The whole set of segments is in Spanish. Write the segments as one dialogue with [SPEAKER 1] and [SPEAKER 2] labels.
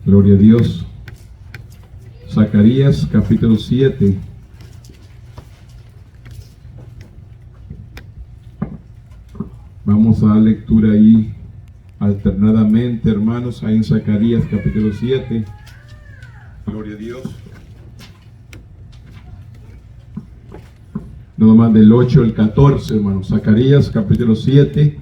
[SPEAKER 1] Gloria a Dios. Zacarías capítulo 7. Vamos a dar lectura ahí alternadamente, hermanos, ahí en Zacarías capítulo 7. Gloria a Dios. No más del 8 al 14, hermanos. Zacarías capítulo 7,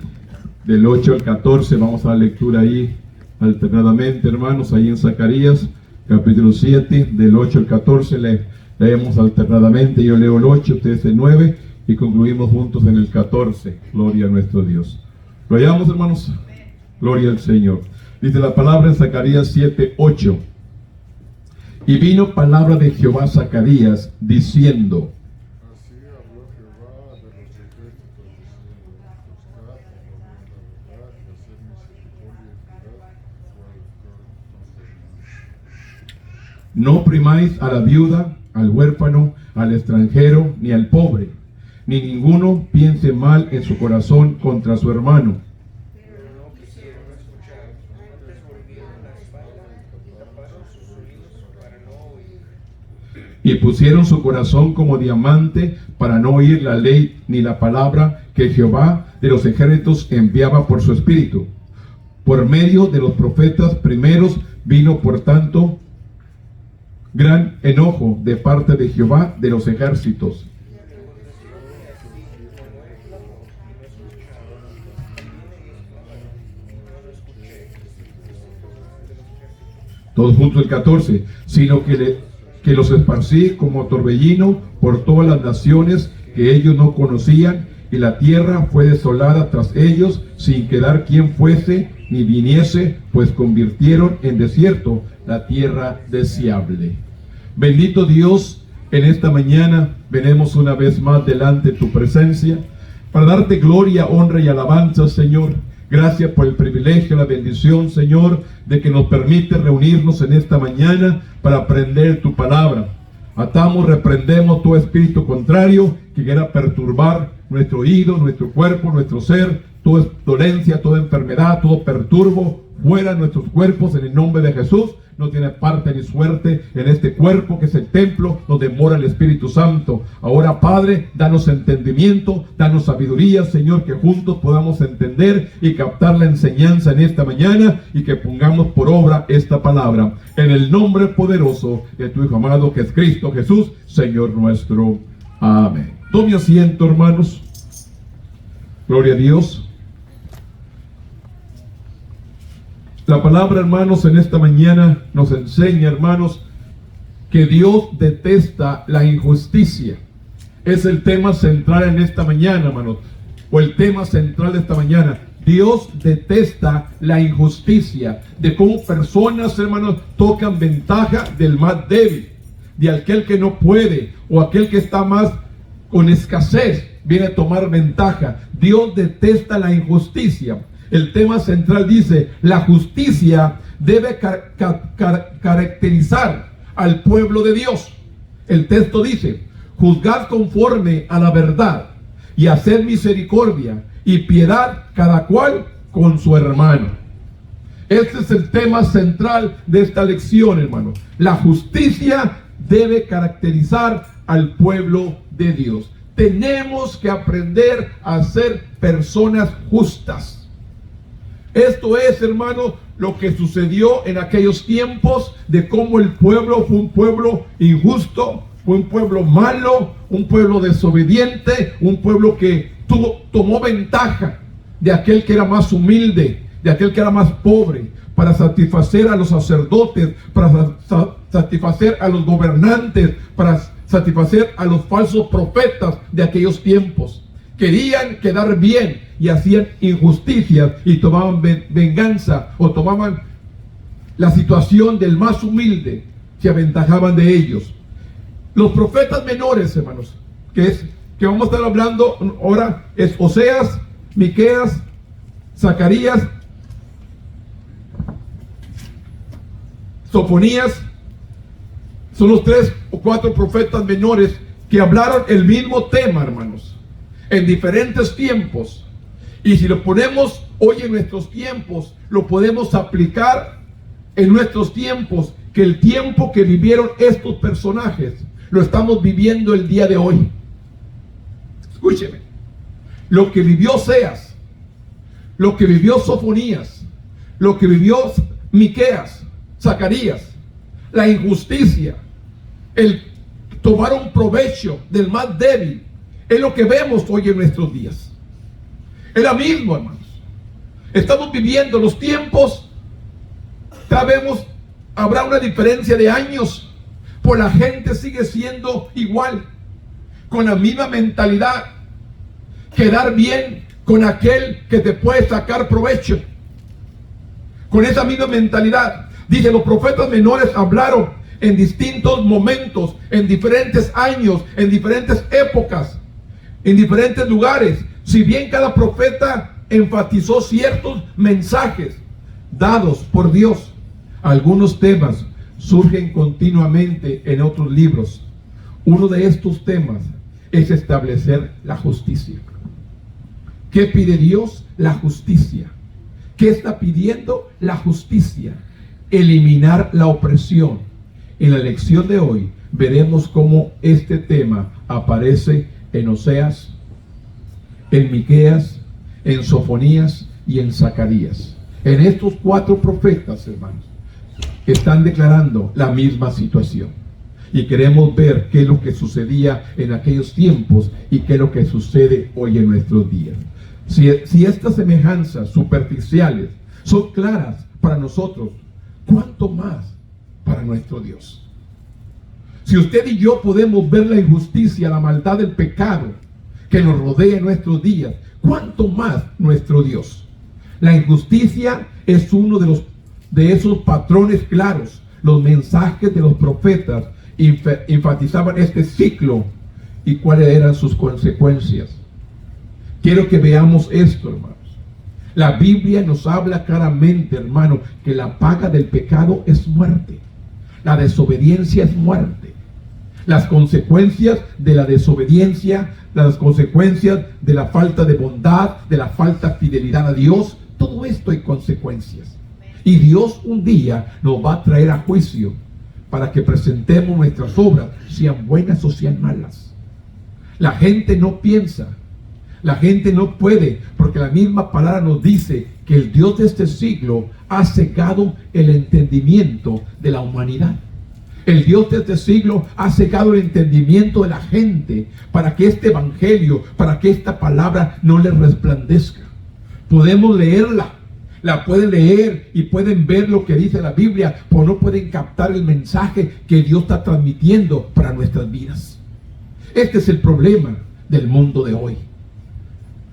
[SPEAKER 1] del 8 al 14. Vamos a dar lectura ahí alternadamente, hermanos, ahí en Zacarías capítulo 7, del 8 al 14. Leemos alternadamente. Yo leo el 8, ustedes el 9 y concluimos juntos en el 14. Gloria a nuestro Dios. ¿Lo hallamos, hermanos? Gloria al Señor. Dice la palabra en Zacarías 7, 8. Y vino palabra de Jehová a Zacarías diciendo:
[SPEAKER 2] Así habló Jehová de los ejércitos, diciendo: Buscad por la verdad y hacer misericordia y piedad, para buscar.
[SPEAKER 1] No oprimáis a la viuda, al huérfano, al extranjero, ni al pobre, ni ninguno piense mal en su corazón contra su hermano.
[SPEAKER 3] Pero no quisieron escuchar, antes volvieron la espalda y taparon sus oídos para no oír.
[SPEAKER 1] Y pusieron su corazón como diamante para no oír la ley ni la palabra que Jehová de los ejércitos enviaba por su espíritu. Por medio de los profetas primeros vino, por tanto, gran enojo de parte de Jehová de los ejércitos. Todos juntos el 14. Sino que los esparcí como torbellino por todas las naciones que ellos no conocían, y la tierra fue desolada tras ellos, sin quedar quien fuese ni viniese, pues convirtieron en desierto la tierra deseable. Bendito Dios, en esta mañana venimos una vez más delante de tu presencia para darte gloria, honra y alabanza, Señor. Gracias por el privilegio, la bendición, Señor, de que nos permite reunirnos en esta mañana para aprender tu palabra. Atamos, reprendemos todo espíritu contrario que quiera perturbar nuestro oído, nuestro cuerpo, nuestro ser, toda dolencia, toda enfermedad, todo perturbo, fuera de nuestros cuerpos en el nombre de Jesús. No tiene parte ni suerte en este cuerpo que es el templo donde mora el Espíritu Santo. Ahora, Padre, danos entendimiento, danos sabiduría, Señor, que juntos podamos entender y captar la enseñanza en esta mañana y que pongamos por obra esta palabra. En el nombre poderoso de tu Hijo amado, que es Cristo Jesús, Señor nuestro. Amén. Tome asiento, hermanos. Gloria a Dios. La palabra, hermanos, en esta mañana nos enseña, hermanos, que Dios detesta la injusticia. Es el tema central en esta mañana, hermanos, o el tema central de esta mañana. Dios detesta la injusticia, de cómo personas, hermanos, tocan ventaja del más débil, de aquel que no puede, o aquel que está más con escasez, viene a tomar ventaja. Dios detesta la injusticia. El tema central dice: la justicia debe caracterizar al pueblo de Dios. El texto dice: juzgad conforme a la verdad y haced misericordia y piedad cada cual con su hermano. Este es el tema central de esta lección, hermano. La justicia debe caracterizar al pueblo de Dios. Tenemos que aprender a ser personas justas. Esto es, hermano, lo que sucedió en aquellos tiempos, de cómo el pueblo fue un pueblo injusto, fue un pueblo malo, un pueblo desobediente, un pueblo que tomó ventaja de aquel que era más humilde, de aquel que era más pobre, para satisfacer a los sacerdotes, para satisfacer a los gobernantes, para satisfacer a los falsos profetas de aquellos tiempos. Querían quedar bien y hacían injusticias y tomaban venganza, o tomaban la situación del más humilde, se aventajaban de ellos. Los profetas menores, hermanos, que vamos a estar hablando ahora, es Oseas, Miqueas, Zacarías, Sofonías. Son los 3 o 4 profetas menores que hablaron el mismo tema, hermanos, en diferentes tiempos. Y si lo ponemos hoy en nuestros tiempos, lo podemos aplicar en nuestros tiempos que el tiempo que vivieron estos personajes lo estamos viviendo el día de hoy. Escúcheme. Lo que vivió Oseas, lo que vivió Sofonías, lo que vivió Miqueas, Zacarías, la injusticia, el tomar un provecho del más débil, es lo que vemos hoy en nuestros días. Es lo mismo, hermanos. Estamos viviendo los tiempos. Sabemos, habrá una diferencia de años, pues la gente sigue siendo igual, con la misma mentalidad, quedar bien con aquel que te puede sacar provecho, con esa misma mentalidad. Dice, los profetas menores hablaron en distintos momentos, en diferentes años, en diferentes épocas, en diferentes lugares. Si bien cada profeta enfatizó ciertos mensajes dados por Dios, algunos temas surgen continuamente en otros libros. Uno de estos temas es establecer la justicia. ¿Qué pide Dios? La justicia. ¿Qué está pidiendo? La justicia. Eliminar la opresión. En la lección de hoy veremos cómo este tema aparece en Oseas, en Miqueas, en Sofonías y en Zacarías. En estos 4 profetas, hermanos, están declarando la misma situación. Y queremos ver qué es lo que sucedía en aquellos tiempos y qué es lo que sucede hoy en nuestros días. Si estas semejanzas superficiales son claras para nosotros, ¿cuánto más para nuestro Dios? Si usted y yo podemos ver la injusticia, la maldad del pecado que nos rodea en nuestros días, ¿cuánto más nuestro Dios? La injusticia es uno de esos patrones claros. Los mensajes de los profetas enfatizaban este ciclo y cuáles eran sus consecuencias. Quiero que veamos esto, hermanos. La Biblia nos habla claramente, hermano, que la paga del pecado es muerte. La desobediencia es muerte. Las consecuencias de la desobediencia, las consecuencias de la falta de bondad, de la falta de fidelidad a Dios, todo esto hay consecuencias. Y Dios un día nos va a traer a juicio para que presentemos nuestras obras, sean buenas o sean malas. La gente no piensa, la gente no puede, porque la misma palabra nos dice que el Dios de este siglo ha cegado el entendimiento de la humanidad. El Dios de este siglo ha cegado el entendimiento de la gente para que este evangelio, para que esta palabra no les resplandezca. Podemos leerla, la pueden leer y pueden ver lo que dice la Biblia, pero no pueden captar el mensaje que Dios está transmitiendo para nuestras vidas. Este es el problema del mundo de hoy.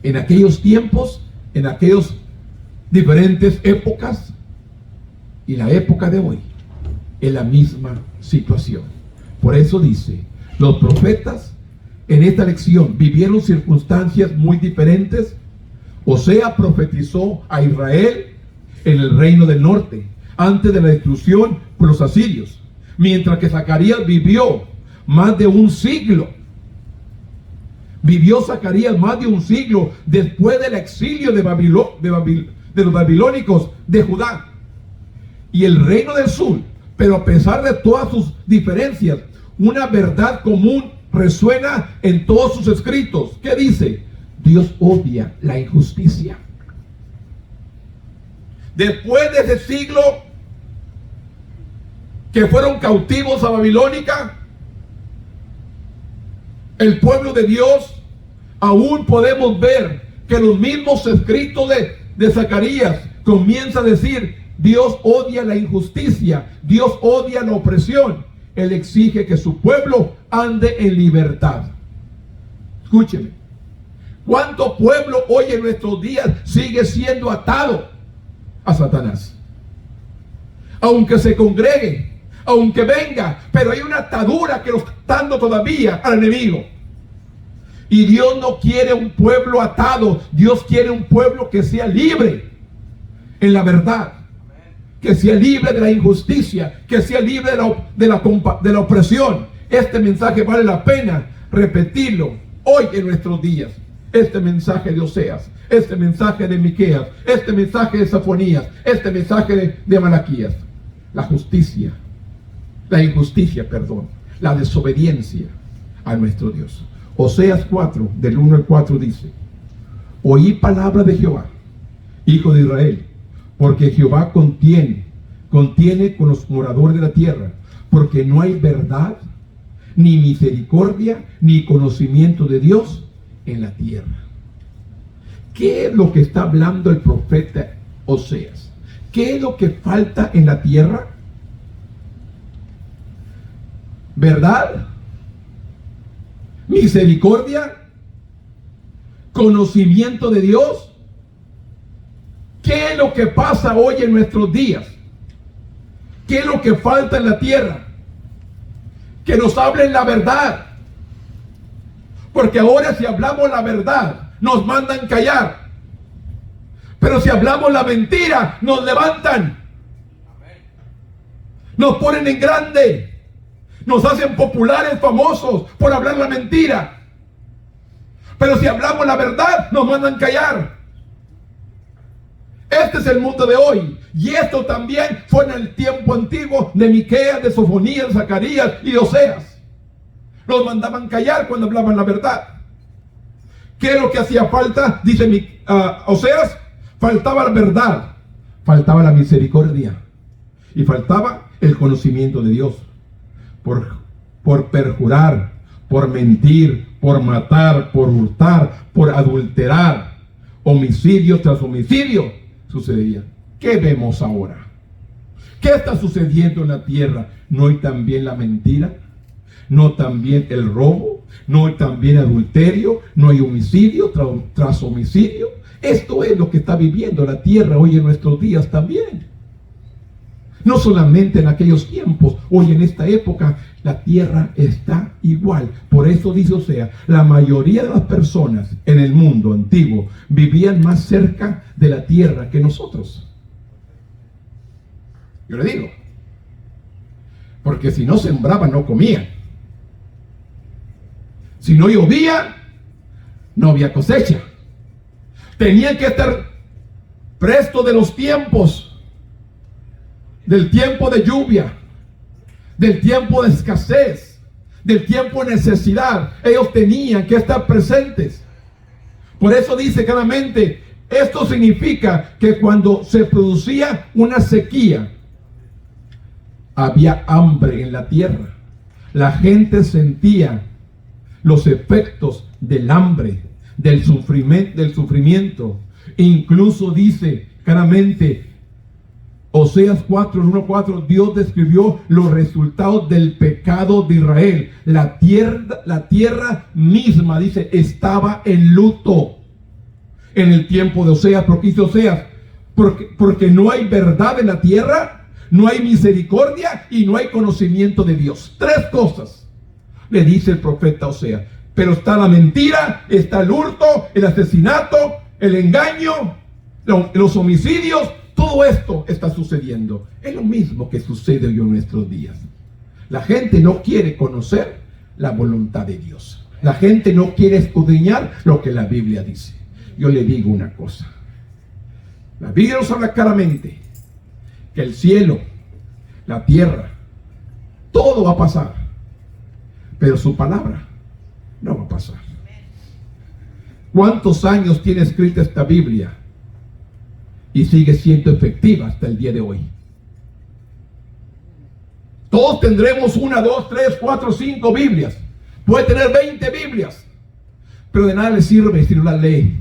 [SPEAKER 1] En aquellos tiempos, en aquellas diferentes épocas y la época de hoy, es la misma situación. Por eso dice, los profetas en esta lección vivieron circunstancias muy diferentes. Oseas profetizó a Israel en el reino del norte, antes de la destrucción por los asirios, mientras que Zacarías vivió más de un siglo. Vivió Zacarías más de un siglo después del exilio de los babilónicos de Judá y el reino del sur. Pero a pesar de todas sus diferencias, una verdad común resuena en todos sus escritos. ¿Qué dice? Dios odia la injusticia. Después de ese siglo que fueron cautivos a Babilónica, el pueblo de Dios, aún podemos ver que los mismos escritos de Zacarías comienza a decir: Dios odia la injusticia, Dios odia la opresión. Él exige que su pueblo ande en libertad. Escúcheme. ¿Cuánto pueblo hoy en nuestros días sigue siendo atado a Satanás? Aunque se congregue, aunque venga, pero hay una atadura que lo está dando todavía al enemigo. Y Dios no quiere un pueblo atado. Dios quiere un pueblo que sea libre en la verdad, que sea libre de la injusticia, que sea libre de la opresión. Este mensaje vale la pena repetirlo hoy en nuestros días. Este mensaje de Oseas, este mensaje de Miqueas, este mensaje de Sofonías, este mensaje de Malaquías. la injusticia, la desobediencia a nuestro Dios. Oseas 4, del 1 al 4 dice: oí palabra de Jehová, hijo de Israel, porque Jehová contiene con los moradores de la tierra, porque no hay verdad, ni misericordia, ni conocimiento de Dios en la tierra. ¿Qué es lo que está hablando el profeta Oseas? ¿Qué es lo que falta en la tierra? ¿Verdad? ¿Misericordia? ¿Conocimiento de Dios? ¿Qué es lo que pasa hoy en nuestros días? ¿Qué es lo que falta en la tierra? Que nos hablen la verdad. Porque ahora si hablamos la verdad, nos mandan callar. Pero si hablamos la mentira, nos levantan. Nos ponen en grande. Nos hacen populares, famosos, por hablar la mentira. Pero si hablamos la verdad, nos mandan callar. Este es el mundo de hoy. Y esto también fue en el tiempo antiguo de Miqueas, de Sofonías, de Zacarías y de Oseas. Los mandaban callar cuando hablaban la verdad. ¿Qué es lo que hacía falta? Dice Oseas, faltaba la verdad, faltaba la misericordia y faltaba el conocimiento de Dios. Por perjurar, por mentir, por matar, por hurtar, por adulterar, homicidio tras homicidio sucedía. ¿Qué vemos ahora? ¿Qué está sucediendo en la tierra? ¿No hay también la mentira? ¿No también el robo? ¿No hay también adulterio? ¿No hay homicidio tras homicidio? Esto es lo que está viviendo la tierra hoy en nuestros días también. No solamente en aquellos tiempos, hoy en esta época la tierra está igual. Por eso dice Oseas, la mayoría de las personas en el mundo antiguo vivían más cerca de la tierra que nosotros. Yo le digo, porque si no sembraban, no comían. Si no llovía, no había cosecha. Tenían que estar presto de los tiempos. Del tiempo de lluvia, del tiempo de escasez, del tiempo de necesidad. Ellos tenían que estar presentes. Por eso dice claramente, esto significa que cuando se producía una sequía, había hambre en la tierra. La gente sentía los efectos del hambre, del sufrimiento. Incluso dice claramente, Oseas 4, 1-4, Dios describió los resultados del pecado de Israel. La tierra misma, dice, estaba en luto en el tiempo de Oseas. ¿Por qué dice Oseas? Porque no hay verdad en la tierra, no hay misericordia y no hay conocimiento de Dios. Tres cosas le dice el profeta Oseas. Pero está la mentira, está el hurto, el asesinato, el engaño, los homicidios. Todo esto está sucediendo. Es lo mismo que sucede hoy en nuestros días. La gente no quiere conocer la voluntad de Dios. La gente no quiere escudriñar lo que la Biblia dice. Yo le digo una cosa. La Biblia nos habla claramente que el cielo, la tierra, todo va a pasar. Pero su palabra no va a pasar. ¿Cuántos años tiene escrita esta Biblia? Y sigue siendo efectiva hasta el día de hoy. Todos tendremos 1, 2, 3, 4, 5 Biblias. Puede tener 20 Biblias. Pero de nada le sirve si no la lee.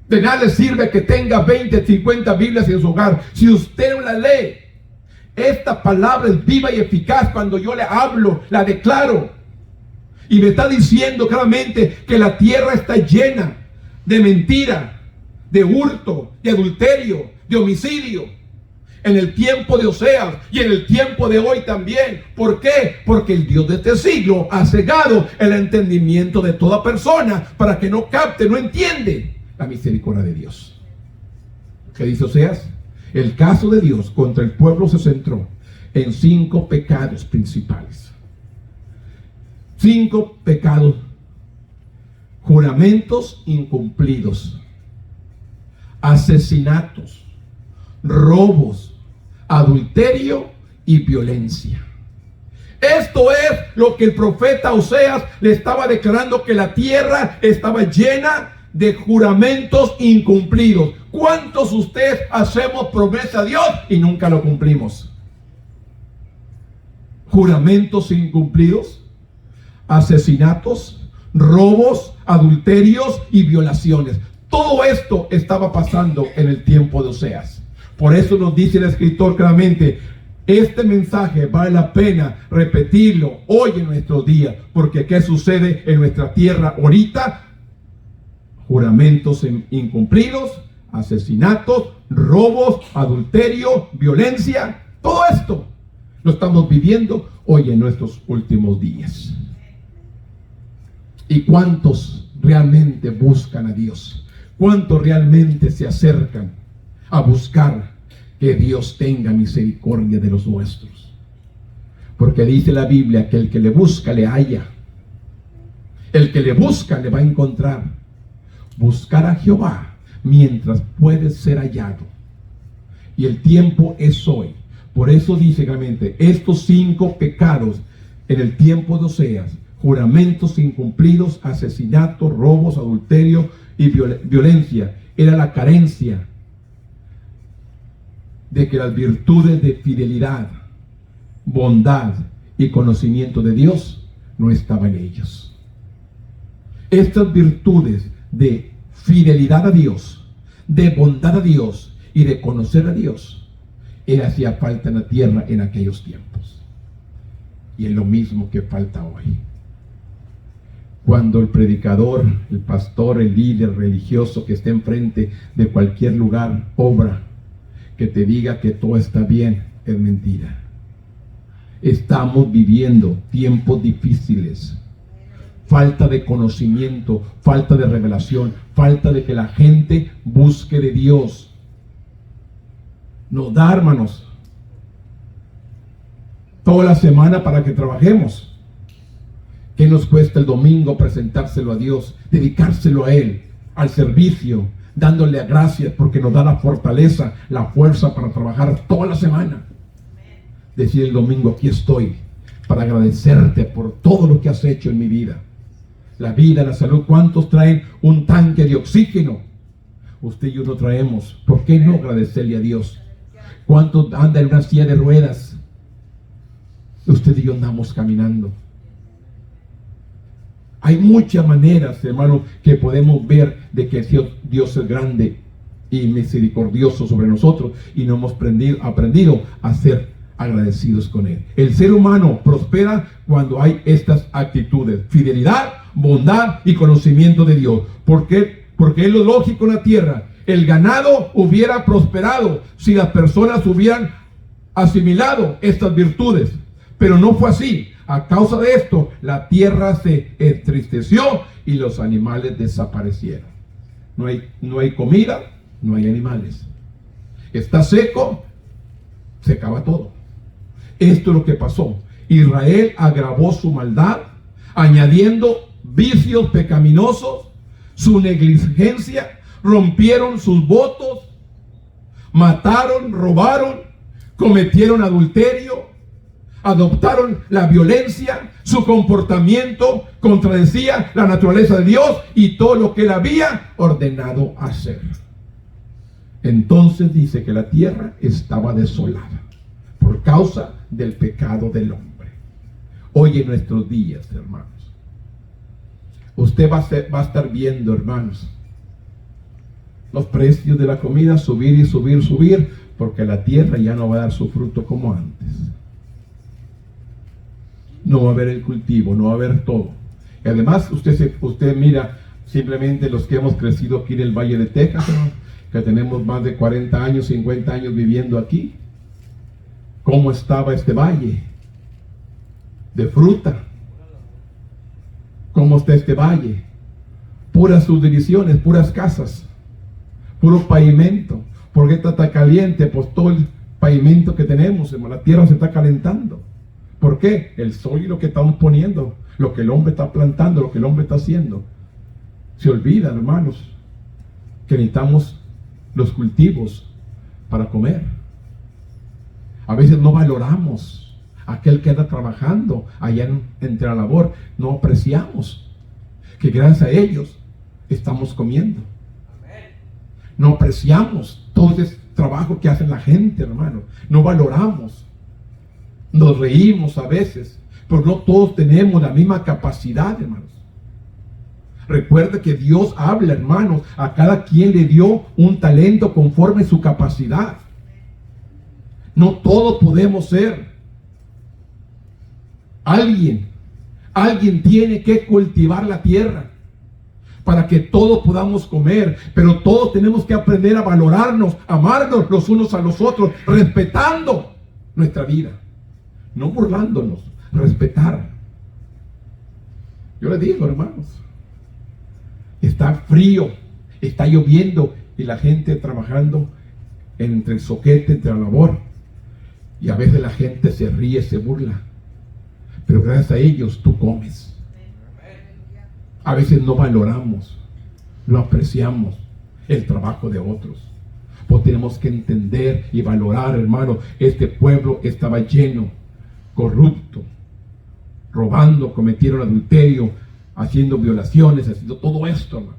[SPEAKER 1] De nada le sirve que tenga 20, 50 Biblias en su hogar si usted no la lee. Esta palabra es viva y eficaz. Cuando yo le hablo, la declaro. Y me está diciendo claramente que la tierra está llena de mentira, de hurto, de adulterio, de homicidio. En el tiempo de Oseas y en el tiempo de hoy también. ¿Por qué? Porque el Dios de este siglo ha cegado el entendimiento de toda persona para que no capte, no entiende la misericordia de Dios. ¿Qué dice Oseas? El caso de Dios contra el pueblo se centró en 5 pecados principales. 5 pecados. Juramentos incumplidos, asesinatos, robos, adulterio y violencia. Esto es lo que el profeta Oseas le estaba declarando, que la tierra estaba llena de juramentos incumplidos. ¿Cuántos de ustedes hacemos promesa a Dios y nunca lo cumplimos? Juramentos incumplidos, asesinatos, robos, adulterios y violaciones. Todo esto estaba pasando en el tiempo de Oseas. Por eso nos dice el escritor claramente, este mensaje vale la pena repetirlo hoy en nuestros días, porque ¿qué sucede en nuestra tierra ahorita? Juramentos incumplidos, asesinatos, robos, adulterio, violencia, todo esto lo estamos viviendo hoy en nuestros últimos días. ¿Y cuántos realmente buscan a Dios? ¿Cuántos realmente se acercan a buscar que Dios tenga misericordia de los nuestros? Porque dice la Biblia que el que le busca le halla. El que le busca le va a encontrar. Buscar a Jehová mientras puede ser hallado. Y el tiempo es hoy. Por eso dice claramente, estos 5 pecados en el tiempo de Oseas, juramentos incumplidos, asesinatos, robos, adulterio y violencia, era la carencia de que las virtudes de fidelidad, bondad y conocimiento de Dios no estaban en ellos. Estas virtudes de fidelidad a Dios, de bondad a Dios y de conocer a Dios, hacía falta en la tierra en aquellos tiempos. Y es lo mismo que falta hoy. Cuando el predicador, el pastor, el líder religioso que esté enfrente de cualquier lugar, obra, que te diga que todo está bien, es mentira. Estamos viviendo tiempos difíciles. Falta de conocimiento, falta de revelación, falta de que la gente busque de Dios. Nos da, hermanos, toda la semana para que trabajemos. ¿Qué nos cuesta el domingo presentárselo a Dios, dedicárselo a Él, al servicio, dándole gracias porque nos da la fortaleza, la fuerza para trabajar toda la semana? Decir el domingo, aquí estoy para agradecerte por todo lo que has hecho en mi vida. La vida, la salud. ¿Cuántos traen un tanque de oxígeno? Usted y yo no traemos. ¿Por qué no agradecerle a Dios? ¿Cuántos andan en una silla de ruedas? Usted y yo andamos caminando. Hay muchas maneras, hermano, que podemos ver de que Dios es grande y misericordioso sobre nosotros, y no hemos aprendido a ser agradecidos con Él. El ser humano prospera cuando hay estas actitudes: fidelidad, bondad y conocimiento de Dios. ¿Por qué? Porque es lo lógico en la tierra. El ganado hubiera prosperado si las personas hubieran asimilado estas virtudes, pero no fue así. A causa de esto, la tierra se entristeció y los animales desaparecieron. No hay comida, no hay animales. Está seco, se acaba todo. Esto es lo que pasó. Israel agravó su maldad, añadiendo vicios pecaminosos, su negligencia, rompieron sus votos, mataron, robaron, cometieron adulterio, adoptaron la violencia, su comportamiento contradecía la naturaleza de Dios y todo lo que Él había ordenado hacer. Entonces dice que la tierra estaba desolada por causa del pecado del hombre. Hoy en nuestros días, hermanos, usted va a estar viendo, hermanos, los precios de la comida subir y subir, porque la tierra ya no va a dar su fruto como antes. No va a haber el cultivo, no va a haber todo. Y además, usted mira simplemente los que hemos crecido aquí en el Valle de Texas, ¿no? Que tenemos más de 40 años, 50 años viviendo aquí. ¿Cómo estaba este valle de fruta? ¿Cómo está este valle? Puras subdivisiones, puras casas, puro pavimento. ¿Por qué está tan caliente? Pues todo el pavimento que tenemos, hermano, la tierra se está calentando. ¿Por qué? El sol y lo que estamos poniendo, lo que el hombre está plantando, lo que el hombre está haciendo. Se olvida, hermanos, que necesitamos los cultivos para comer. A veces no valoramos a aquel que anda trabajando allá entre la labor. No apreciamos que gracias a ellos estamos comiendo. No apreciamos todo ese trabajo que hace la gente, hermano. No valoramos. Nos reímos a veces, pero no todos tenemos la misma capacidad, hermanos. Recuerda que Dios habla, hermanos. A cada quien le dio un talento conforme a su capacidad. No todos podemos ser. Alguien tiene que cultivar la tierra para que todos podamos comer, pero todos tenemos que aprender a valorarnos, amarnos los unos a los otros, respetando nuestra vida, no burlándonos, respetar. Yo les digo, hermanos, está frío, está lloviendo y la gente trabajando entre el soquete, entre la labor, y a veces la gente se ríe, se burla, pero gracias a ellos tú comes. A veces no valoramos, no apreciamos el trabajo de otros. Pues tenemos que entender y valorar, hermano. Este pueblo estaba lleno, corrupto, robando, cometieron adulterio, haciendo violaciones, haciendo todo esto, hermano.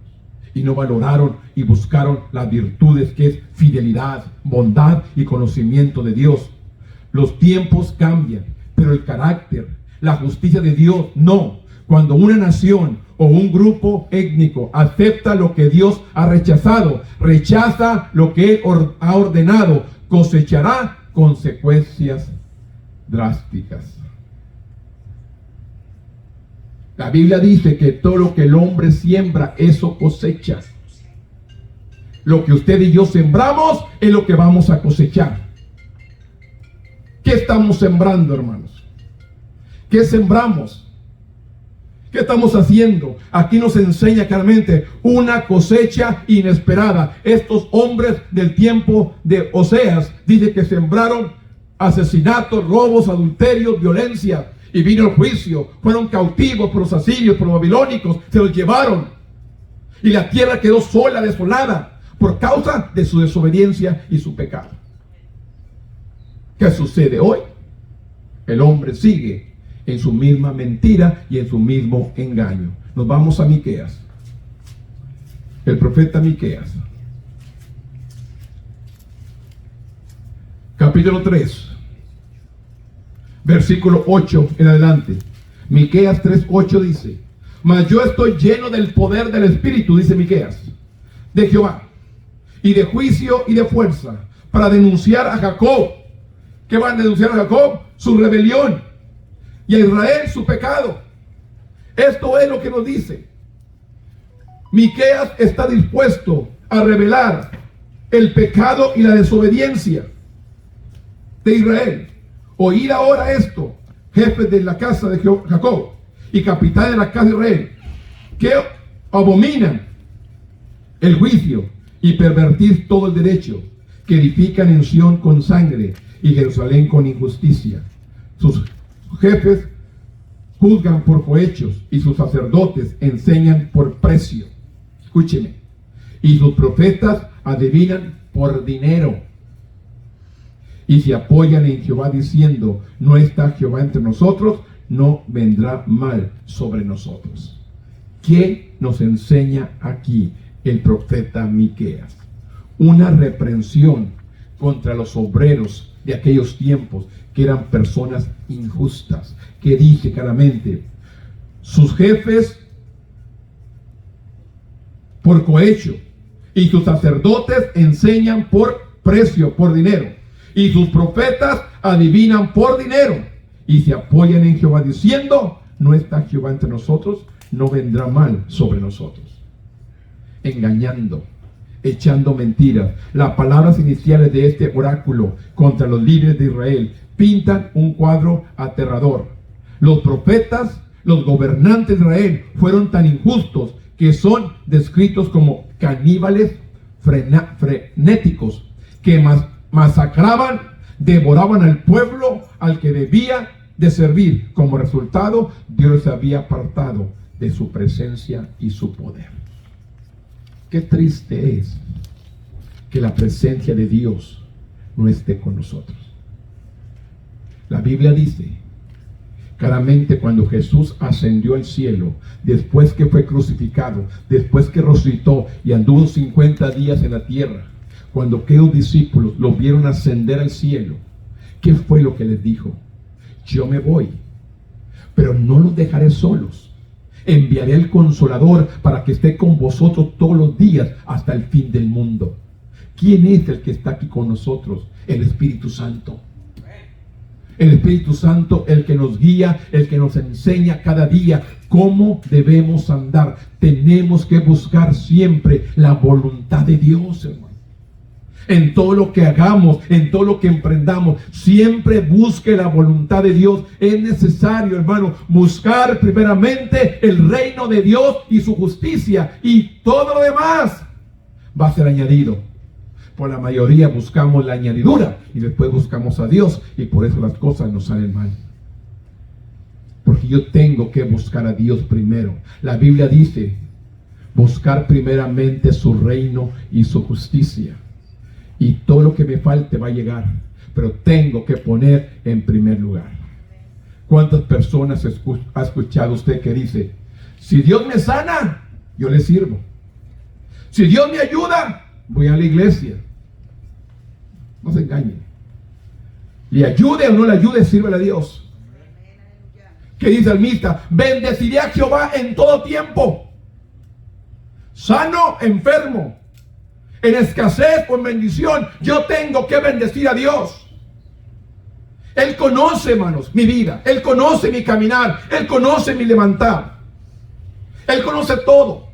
[SPEAKER 1] Y no valoraron y buscaron las virtudes que es fidelidad, bondad y conocimiento de Dios. Los tiempos cambian, pero el carácter, la justicia de Dios no. Cuando una nación o un grupo étnico acepta lo que Dios ha rechazado, rechaza lo que Él ha ordenado, cosechará consecuencias drásticas. La Biblia dice que todo lo que el hombre siembra, eso cosecha. Lo que usted y yo sembramos es lo que vamos a cosechar. ¿Qué estamos sembrando, hermanos? ¿Qué sembramos? ¿Qué estamos haciendo? Aquí nos enseña claramente una cosecha inesperada. Estos hombres del tiempo de Oseas, dice que sembraron asesinatos, robos, adulterios, violencia. Y vino el juicio. Fueron cautivos por los asirios, por los babilónicos. Se los llevaron. Y la tierra quedó sola, desolada, por causa de su desobediencia y su pecado. ¿Qué sucede hoy? El hombre sigue en su misma mentira y en su mismo engaño. Nos vamos a Miqueas. El profeta Miqueas. Capítulo 3. Versículo 8 en adelante. Miqueas 3:8 dice: mas yo estoy lleno del poder del Espíritu, dice Miqueas, de Jehová, y de juicio y de fuerza, para denunciar a Jacob. ¿Qué van a denunciar a Jacob? Su rebelión. Y a Israel su pecado. Esto es lo que nos dice. Miqueas está dispuesto a revelar el pecado y la desobediencia de Israel. Oíd ahora esto, jefes de la casa de Jacob y capitanes de la casa de Israel, que abominan el juicio y pervertís todo el derecho, que edifican en Sión con sangre y Jerusalén con injusticia. Sus jefes juzgan por cohechos y sus sacerdotes enseñan por precio. Escúcheme. Y sus profetas adivinan por dinero. Y se apoyan en Jehová diciendo: no está Jehová entre nosotros, no vendrá mal sobre nosotros. ¿Qué nos enseña aquí el profeta Miqueas? Una reprensión contra los obreros de aquellos tiempos, que eran personas injustas, que dice claramente: sus jefes por cohecho y sus sacerdotes enseñan por precio, por dinero, y sus profetas adivinan por dinero, y se apoyan en Jehová diciendo: no está Jehová entre nosotros, no vendrá mal sobre nosotros. Engañando, echando mentiras. Las palabras iniciales de este oráculo contra los líderes de Israel pintan un cuadro aterrador. Los profetas, los gobernantes de Israel fueron tan injustos que son descritos como caníbales frenéticos, que masacraban, devoraban al pueblo al que debía de servir. Como resultado, Dios se había apartado de su presencia y su poder. Qué triste es que la presencia de Dios no esté con nosotros. La Biblia dice claramente, cuando Jesús ascendió al cielo, después que fue crucificado, después que resucitó y anduvo 50 días en la tierra, cuando aquellos discípulos lo vieron ascender al cielo, ¿qué fue lo que les dijo? Yo me voy, pero no los dejaré solos. Enviaré al Consolador para que esté con vosotros todos los días hasta el fin del mundo. ¿Quién es el que está aquí con nosotros? El Espíritu Santo. El Espíritu Santo, el que nos guía, el que nos enseña cada día cómo debemos andar. Tenemos que buscar siempre la voluntad de Dios, hermano. En todo lo que hagamos, en todo lo que emprendamos, siempre busque la voluntad de Dios. Es necesario, hermano, buscar primeramente el reino de Dios y su justicia, y todo lo demás va a ser añadido. Por la mayoría buscamos la añadidura y después buscamos a Dios, y por eso las cosas nos salen mal. Porque yo tengo que buscar a Dios primero. La Biblia dice, buscar primeramente su reino y su justicia, y todo lo que me falte va a llegar, pero tengo que poner en primer lugar. ¿Cuántas personas ha escuchado usted que dice, si Dios me sana, yo le sirvo? Si Dios me ayuda, voy a la iglesia. No se engañen. Le ayude o no le ayude, sírvele a Dios. ¿Qué dice el salmista? Bendeciré a Jehová en todo tiempo, sano, enfermo, en escasez o en bendición. Yo tengo que bendecir a Dios. Él conoce, hermanos, mi vida. Él conoce mi caminar. Él conoce mi levantar. Él conoce todo.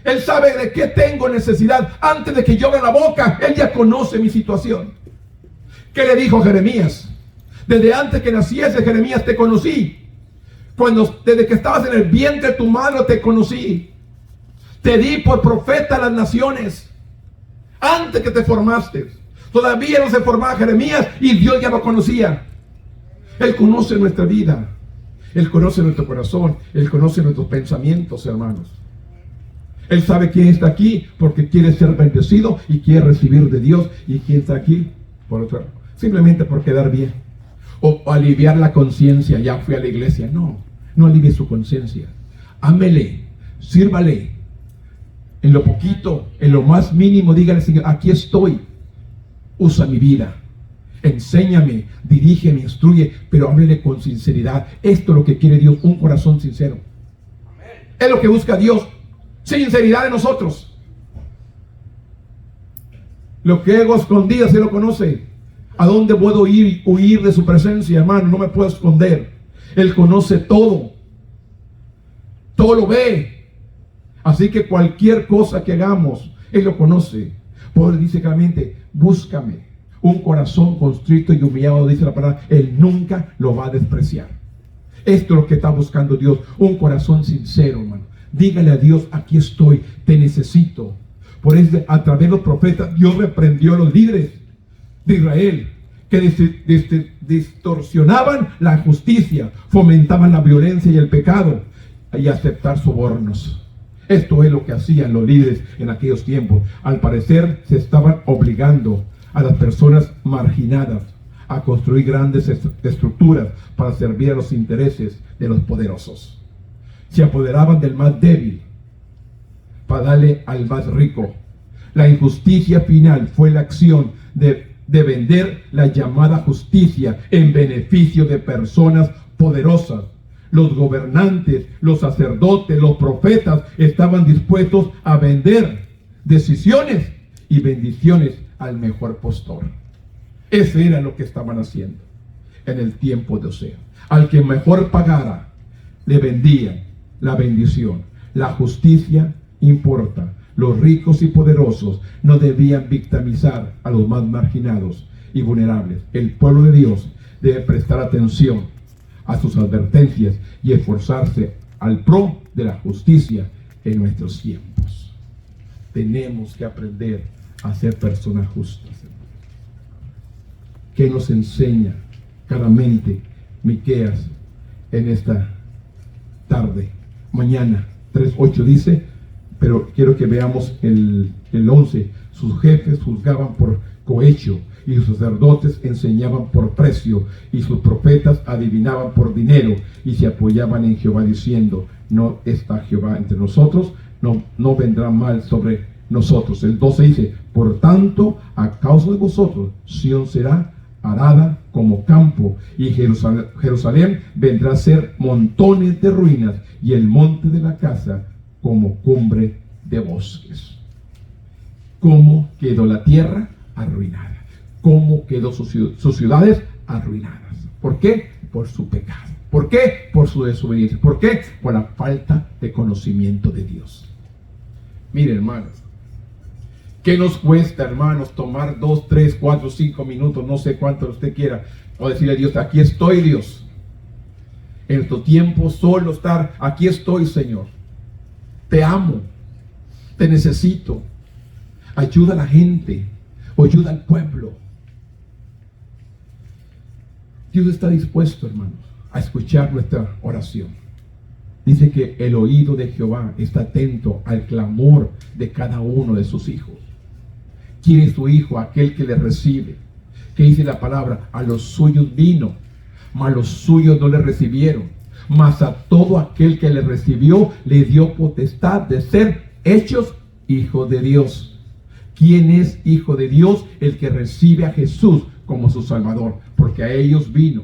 [SPEAKER 1] Él sabe de qué tengo necesidad. Antes de que yo abra la boca, Él ya conoce mi situación. ¿Qué le dijo a Jeremías? Desde antes que naciese, Jeremías, te conocí. Desde que estabas en el vientre de tu madre te conocí. Te di por profeta a las naciones. Antes que te formaste. Todavía no se formaba Jeremías y Dios ya lo conocía. Él conoce nuestra vida. Él conoce nuestro corazón. Él conoce nuestros pensamientos, hermanos. Él sabe quién está aquí porque quiere ser bendecido y quiere recibir de Dios. Y quién está aquí simplemente por quedar bien. O aliviar la conciencia. Ya fui a la iglesia. No, no alivie su conciencia. Ámele, sírvale. En lo poquito, en lo más mínimo, dígale, Señor, aquí estoy. Usa mi vida. Enséñame, dirígeme, instruye, pero háblele con sinceridad. Esto es lo que quiere Dios, un corazón sincero. Es lo que busca Dios, sinceridad de nosotros. Lo que hago escondido, se lo conoce. ¿A dónde puedo ir, huir de su presencia, hermano? No me puedo esconder. Él conoce todo. Todo lo ve. Así que cualquier cosa que hagamos, Él lo conoce. Por eso dice claramente, búscame. Un corazón constrito y humillado, dice la palabra, Él nunca lo va a despreciar. Esto es lo que está buscando Dios, un corazón sincero, hermano. Dígale a Dios, aquí estoy, te necesito. Por eso, a través de los profetas, Dios reprendió a los líderes de Israel que distorsionaban la justicia, fomentaban la violencia y el pecado, y aceptar sobornos. Esto es lo que hacían los líderes en aquellos tiempos. Al parecer se estaban obligando a las personas marginadas a construir grandes estructuras para servir a los intereses de los poderosos. Se apoderaban del más débil para darle al más rico. La injusticia final fue la acción de vender la llamada justicia en beneficio de personas poderosas. Los gobernantes, los sacerdotes, los profetas estaban dispuestos a vender decisiones y bendiciones al mejor postor. Ese era lo que estaban haciendo en el tiempo de Osea. Al que mejor pagara, le vendían la bendición. La justicia importa. Los ricos y poderosos no debían victimizar a los más marginados y vulnerables. El pueblo de Dios debe prestar atención a sus advertencias y esforzarse al pro de la justicia en nuestros tiempos. Tenemos que aprender a ser personas justas. ¿Qué nos enseña claramente Miqueas en esta tarde? Mañana 3:8 dice, pero quiero que veamos el 11. Sus jefes juzgaban por cohecho, y sus sacerdotes enseñaban por precio, y sus profetas adivinaban por dinero, y se apoyaban en Jehová diciendo: no está Jehová entre nosotros, no vendrá mal sobre nosotros. El 12 dice: por tanto, a causa de vosotros, Sión será arada como campo, y Jerusalén vendrá a ser montones de ruinas, y el monte de la casa como cumbre de bosques. ¿Cómo quedó la tierra? Arruinada. ¿Cómo quedó sus ciudades? Arruinadas. ¿Por qué? Por su pecado. ¿Por qué? Por su desobediencia. ¿Por qué? Por la falta de conocimiento de Dios. Miren, hermanos, ¿qué nos cuesta, hermanos, tomar 2, 3, 4, 5 minutos, no sé cuánto usted quiera, o decirle a Dios: aquí estoy, Dios, en tu tiempo solo estar, aquí estoy, Señor, te amo, te necesito, ayuda a la gente, ayuda al pueblo. Dios está dispuesto, hermanos, a escuchar nuestra oración. Dice que el oído de Jehová está atento al clamor de cada uno de sus hijos. ¿Quién es tu hijo? Aquel que le recibe. ¿Qué dice la palabra? A los suyos vino, mas los suyos no le recibieron. Mas a todo aquel que le recibió, le dio potestad de ser hechos hijos de Dios. ¿Quién es hijo de Dios? El que recibe a Jesús como su Salvador, porque a ellos vino,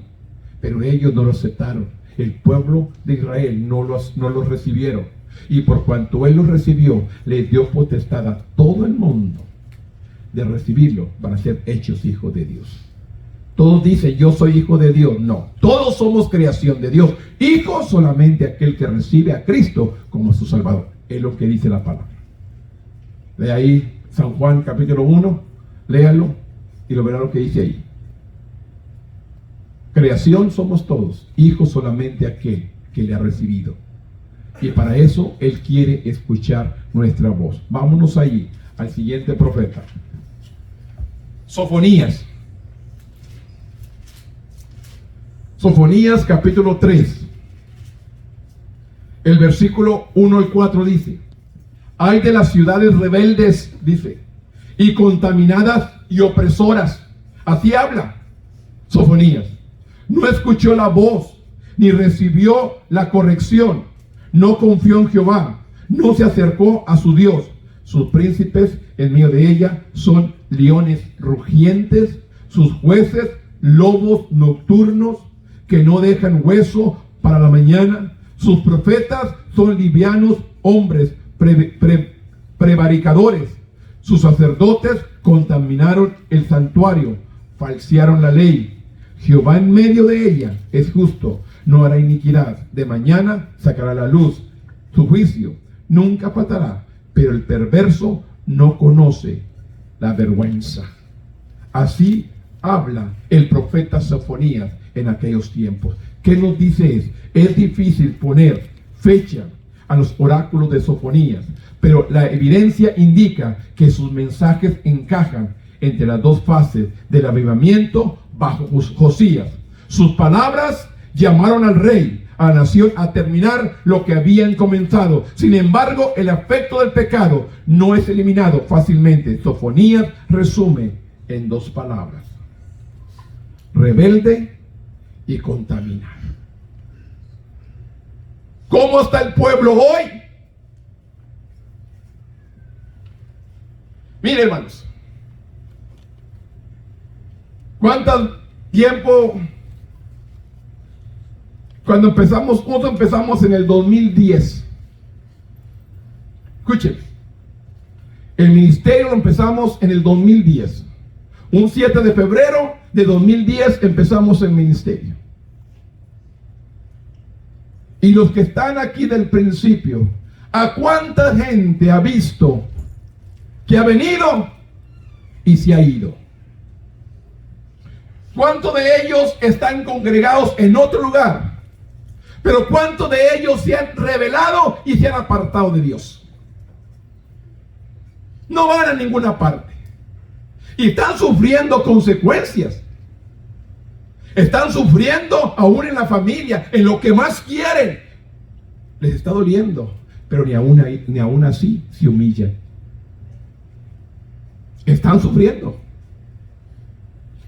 [SPEAKER 1] pero ellos no lo aceptaron. El pueblo de Israel no los recibieron, y por cuanto Él los recibió, les dio potestad a todo el mundo de recibirlo para ser hechos hijos de Dios. Todos dicen: yo soy hijo de Dios. No, todos somos creación de Dios. Hijo solamente aquel que recibe a Cristo como su Salvador. Es lo que dice la palabra. De ahí San Juan capítulo 1, léalo y lo verá lo que dice ahí. Creación somos todos, hijos solamente aquel que le ha recibido. Y para eso Él quiere escuchar nuestra voz. Vámonos ahí al siguiente profeta. Sofonías. Sofonías capítulo 3. El versículo 1 al 4 dice: ay de las ciudades rebeldes, dice, y contaminadas y opresoras. Así habla Sofonías. No escuchó la voz, ni recibió la corrección. No confió en Jehová, no se acercó a su Dios. Sus príncipes en medio de ella son leones rugientes, sus jueces lobos nocturnos que no dejan hueso para la mañana. Sus profetas son livianos hombres prevaricadores. Sus sacerdotes contaminaron el santuario, falsearon la ley. Jehová en medio de ella es justo, no hará iniquidad. De mañana sacará la luz su juicio, nunca faltará, pero el perverso no conoce la vergüenza. Así habla el profeta Sofonías en aquellos tiempos. ¿Qué nos dice? Es difícil poner fecha a los oráculos de Sofonías, pero la evidencia indica que sus mensajes encajan entre las dos fases del avivamiento bajo Josías. Sus palabras llamaron al rey, a la nación, a terminar lo que habían comenzado. Sin embargo, el efecto del pecado no es eliminado fácilmente. Sofonías resume en dos palabras: rebelde y contaminado. ¿Cómo está el pueblo hoy? Miren, hermanos, ¿cuánto tiempo? Cuando empezamos en el 2010. Escuchen, el ministerio lo empezamos en el 2010. Un 7 de febrero de 2010 empezamos el ministerio. Y los que están aquí del principio, ¿a cuánta gente ha visto que ha venido y se ha ido? ¿Cuántos de ellos están congregados en otro lugar? Pero ¿cuántos de ellos se han revelado y se han apartado de Dios? No van a ninguna parte. Y están sufriendo consecuencias. Están sufriendo aún en la familia, en lo que más quieren. Les está doliendo, pero ni aún así se humillan. Están sufriendo.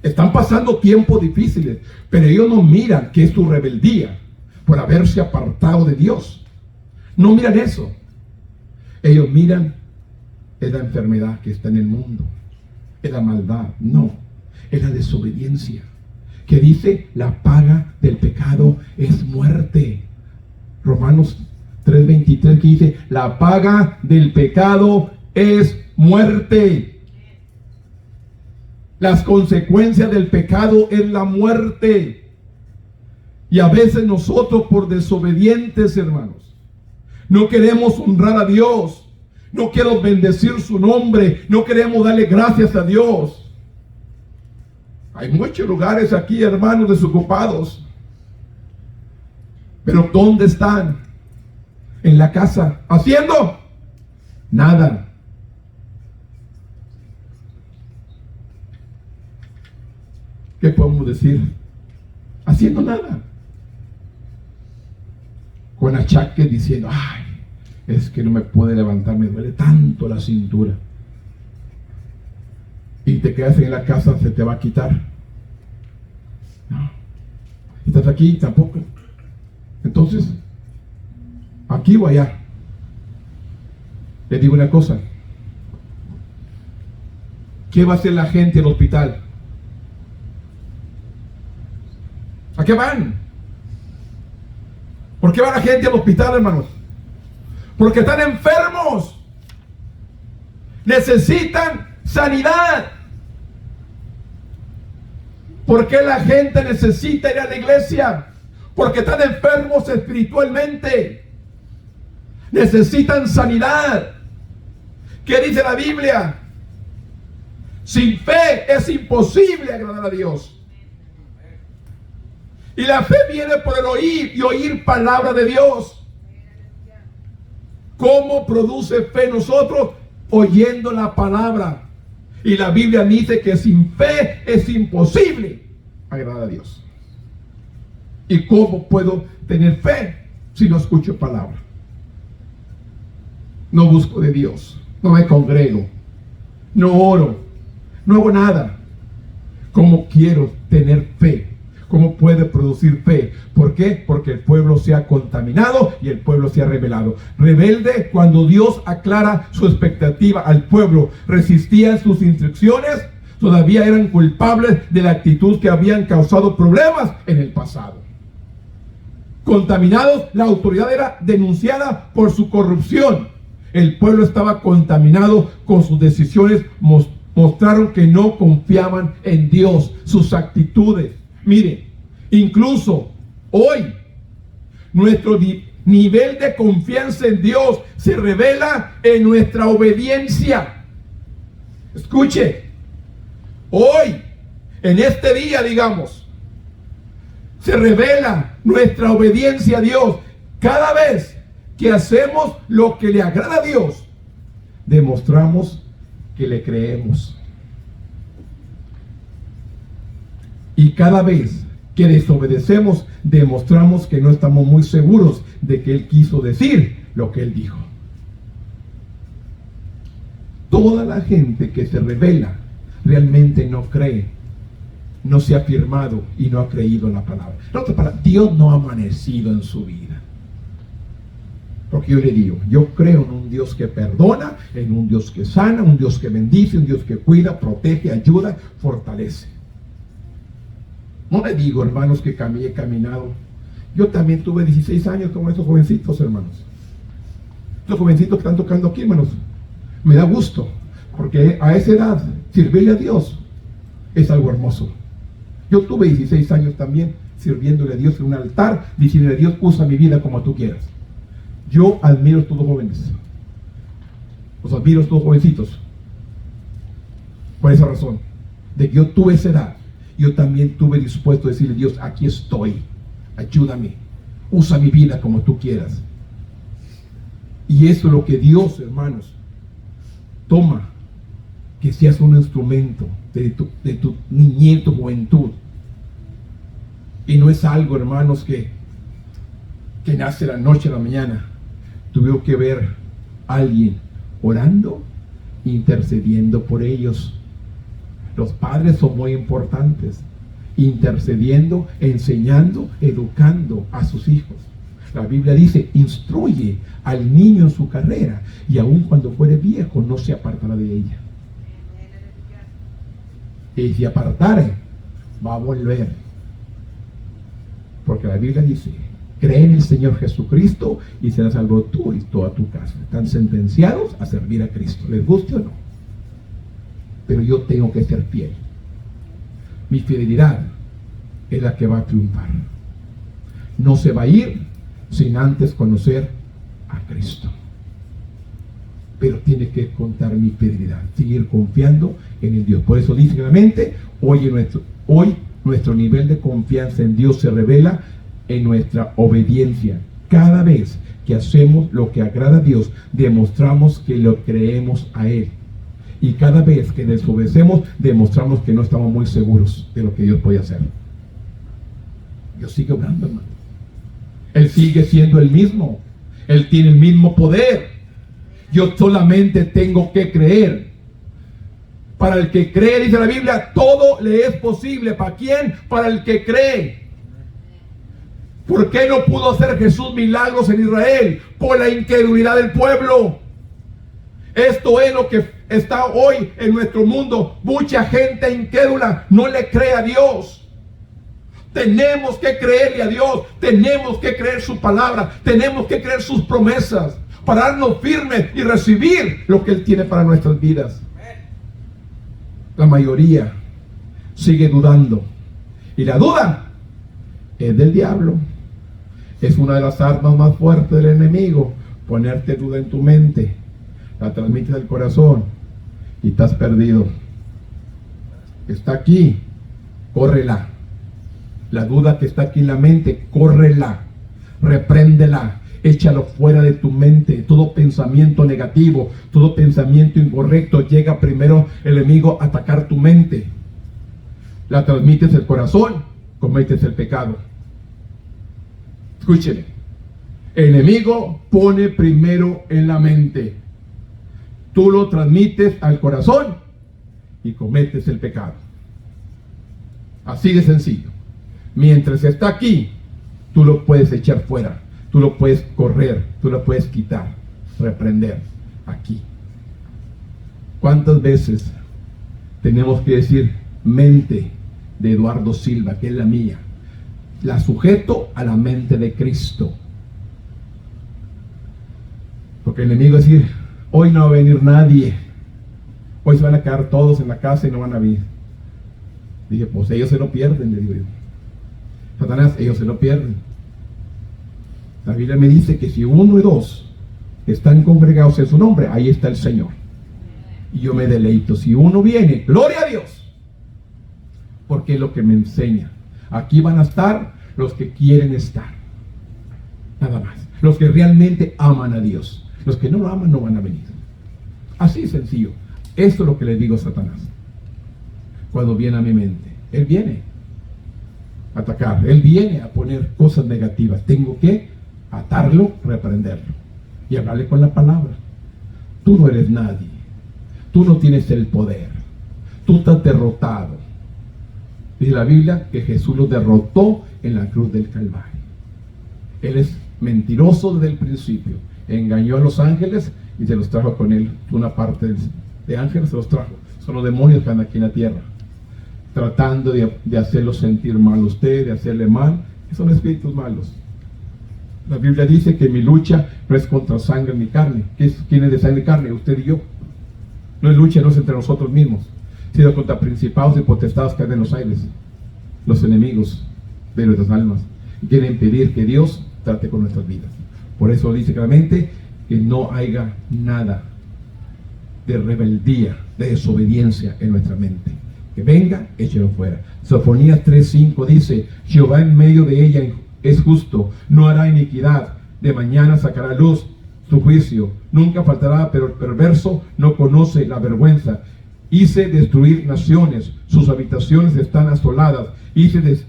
[SPEAKER 1] Están pasando tiempos difíciles, pero ellos no miran que es su rebeldía por haberse apartado de Dios. No miran eso. Ellos miran, es la enfermedad que está en el mundo, es la maldad. No, es la desobediencia. Que dice, la paga del pecado es muerte. Romanos 3:23, que dice, la paga del pecado es muerte. Las consecuencias del pecado es la muerte. Y a veces nosotros, por desobedientes, hermanos, no queremos honrar a Dios, no queremos bendecir su nombre, no queremos darle gracias a Dios. Hay muchos lugares aquí, hermanos, desocupados. Pero ¿dónde están? En la casa, haciendo nada. ¿Qué podemos decir? Haciendo nada. Con achaques diciendo, ay, es que no me puede levantar, me duele tanto la cintura. Y te quedas en la casa, se te va a quitar. No. ¿Estás aquí? Tampoco. Entonces, aquí o allá. Les digo una cosa. ¿Qué va a hacer la gente en el hospital? ¿A qué van? ¿Por qué va la gente al hospital, hermanos? Porque están enfermos. Necesitan sanidad. ¿Por qué la gente necesita ir a la iglesia? Porque están enfermos espiritualmente. Necesitan sanidad. ¿Qué dice la Biblia? Sin fe es imposible agradar a Dios. Y la fe viene por el oír y oír palabra de Dios. ¿Cómo produce fe nosotros? Oyendo la palabra. Y la Biblia dice que sin fe es imposible agradar a Dios. ¿Y cómo puedo tener fe si no escucho palabra? No busco de Dios, no me congrego, no oro, no hago nada. ¿Cómo quiero tener fe? ¿Cómo puede producir fe? ¿Por qué? Porque el pueblo se ha contaminado y el pueblo se ha rebelado. Rebelde, cuando Dios aclara su expectativa al pueblo, resistían sus instrucciones, todavía eran culpables de la actitud que habían causado problemas en el pasado. Contaminados, la autoridad era denunciada por su corrupción. El pueblo estaba contaminado con sus decisiones, mostraron que no confiaban en Dios, sus actitudes. Mire, incluso hoy nuestro nivel de confianza en Dios se revela en nuestra obediencia. Escuche, hoy, en este día, digamos, se revela nuestra obediencia a Dios. Cada vez que hacemos lo que le agrada a Dios, demostramos que le creemos. Y cada vez que desobedecemos, demostramos que no estamos muy seguros de que Él quiso decir lo que Él dijo. Toda la gente que se revela realmente no cree, no se ha afirmado y no ha creído en la palabra. Dios no ha amanecido en su vida. Porque yo le digo, yo creo en un Dios que perdona, en un Dios que sana, un Dios que bendice, un Dios que cuida, protege, ayuda, fortalece. No le digo, hermanos, que he caminado. Yo también tuve 16 años como esos jovencitos, hermanos. Los jovencitos que están tocando aquí, hermanos. Me da gusto, porque a esa edad, servirle a Dios es algo hermoso. Yo tuve 16 años también, sirviéndole a Dios en un altar, diciéndole a Dios, usa mi vida como tú quieras. Yo admiro a estos dos jóvenes. Los admiro a estos dos jovencitos. Por esa razón, de que yo tuve esa edad. Yo también tuve dispuesto a decirle a Dios, aquí estoy, ayúdame, usa mi vida como tú quieras. Y eso es lo que Dios, hermanos, toma, que seas un instrumento de tu niñez, tu juventud. Y no es algo, hermanos, que nace la noche a la mañana. Tuve que ver a alguien orando, intercediendo por ellos. Los padres son muy importantes, intercediendo, enseñando, educando a sus hijos. La Biblia dice, instruye al niño en su carrera, y aun cuando fuere viejo no se apartará de ella. Y si apartare, va a volver. Porque la Biblia dice, cree en el Señor Jesucristo y serás salvo tú y toda tu casa. Están sentenciados a servir a Cristo, les guste o no. Pero yo tengo que ser fiel. Mi fidelidad es la que va a triunfar. No se va a ir sin antes conocer a Cristo. Pero tiene que contar mi fidelidad, seguir confiando en el Dios. Por eso dice claramente, hoy nuestro nivel de confianza en Dios se revela en nuestra obediencia. Cada vez que hacemos lo que agrada a Dios, demostramos que lo creemos a Él. Y cada vez que desobedecemos, demostramos que no estamos muy seguros de lo que Dios puede hacer. Dios sigue obrando, hermano. Él sigue siendo el mismo. Él tiene el mismo poder. Yo solamente tengo que creer. Para el que cree, dice la Biblia, todo le es posible. ¿Para quién? Para el que cree. ¿Por qué no pudo hacer Jesús milagros en Israel? Por la incredulidad del pueblo. Esto es lo que está hoy en nuestro mundo. Mucha gente incrédula no le cree a Dios. Tenemos que creerle a Dios. Tenemos que creer su palabra. Tenemos que creer sus promesas. Pararnos firmes y recibir lo que Él tiene para nuestras vidas. La mayoría sigue dudando. Y la duda es del diablo. Es una de las armas más fuertes del enemigo. Ponerte duda en tu mente. La transmites al corazón y estás perdido. Está aquí, córrela. La duda que está aquí en la mente, córrela, repréndela, échalo fuera de tu mente. Todo pensamiento negativo, todo pensamiento incorrecto, llega primero el enemigo a atacar tu mente. La transmites al corazón, cometes el pecado. Escúcheme, el enemigo pone primero en la mente. Tú lo transmites al corazón y cometes el pecado. Así de sencillo. Mientras está aquí, tú lo puedes echar fuera, tú lo puedes correr, tú lo puedes quitar, reprender aquí. ¿Cuántas veces tenemos que decir mente de Eduardo Silva, que es la mía? La sujeto a la mente de Cristo. Porque el enemigo es decir, hoy no va a venir nadie. Hoy se van a quedar todos en la casa y no van a venir. Dije, pues ellos se lo pierden, le digo yo. Satanás, ellos se lo pierden. La Biblia me dice que si 1 y 2 están congregados en su nombre, ahí está el Señor. Y yo me deleito. Si uno viene, gloria a Dios. Porque es lo que me enseña. Aquí van a estar los que quieren estar. Nada más. Los que realmente aman a Dios. Los que no lo aman no van a venir. Así sencillo. Esto es lo que le digo a Satanás. Cuando viene a mi mente. Él viene a atacar. Él viene a poner cosas negativas. Tengo que atarlo, reprenderlo. Y hablarle con la palabra. Tú no eres nadie. Tú no tienes el poder. Tú estás derrotado. Dice la Biblia que Jesús lo derrotó en la cruz del Calvario. Él es mentiroso desde el principio. Engañó a los ángeles y se los trajo con él. Una parte de ángeles se los trajo. Son los demonios que andan aquí en la tierra, tratando de hacerlos sentir mal a usted, de hacerle mal. Son espíritus malos. La Biblia dice que mi lucha no es contra sangre ni carne. ¿Quién es de sangre y carne? Usted y yo. No es lucha, no es entre nosotros mismos, sino contra principados y potestades que hay en los aires, los enemigos de nuestras almas, y quieren impedir que Dios trate con nuestras vidas. Por eso dice claramente que no haya nada de rebeldía, de desobediencia en nuestra mente. Que venga, échelo fuera. Sofonías 3:5 dice: Jehová en medio de ella es justo, no hará iniquidad, de mañana sacará luz su juicio, nunca faltará, pero el perverso no conoce la vergüenza. Hice destruir naciones, sus habitaciones están asoladas, hice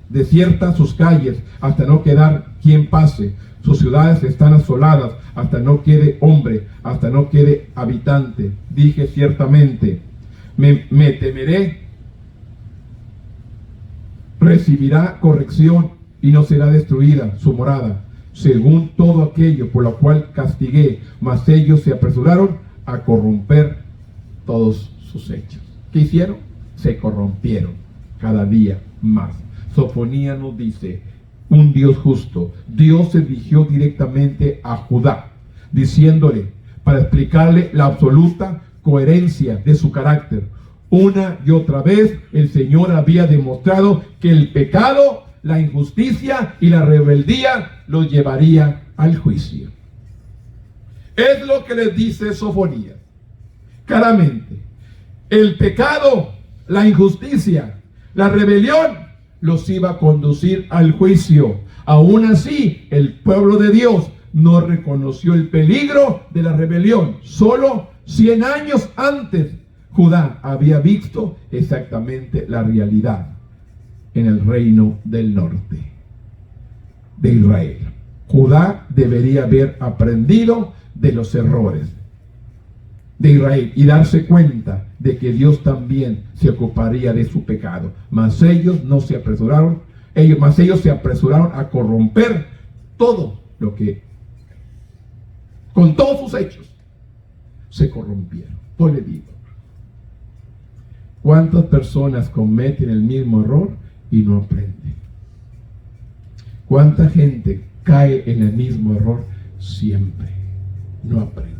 [SPEAKER 1] desiertas sus calles, hasta no quedar quien pase. Sus ciudades están asoladas, hasta no quede hombre, hasta no quede habitante. Dije ciertamente, me temeré, recibirá corrección y no será destruida su morada, según todo aquello por lo cual castigué, mas ellos se apresuraron a corromper todos sus hechos. ¿Qué hicieron? Se corrompieron cada día más. Sofonías nos dice, un Dios justo. Dios se dirigió directamente a Judá, diciéndole, para explicarle la absoluta coherencia de su carácter. Una y otra vez el Señor había demostrado que el pecado, la injusticia y la rebeldía los llevaría al juicio. Es lo que les dice Sofonías. Claramente, el pecado, la injusticia, la rebelión los iba a conducir al juicio. Aún así, el pueblo de Dios no reconoció el peligro de la rebelión. Solo 100 años antes, Judá había visto exactamente la realidad en el reino del norte de Israel. Judá debería haber aprendido de los errores de Israel y darse cuenta de que Dios también se ocuparía de su pecado. Mas ellos no se apresuraron, ellos se apresuraron a corromper todo lo que, con todos sus hechos, se corrompieron. Pues le digo, ¿cuántas personas cometen el mismo error y no aprenden? ¿Cuánta gente cae en el mismo error siempre? No aprende.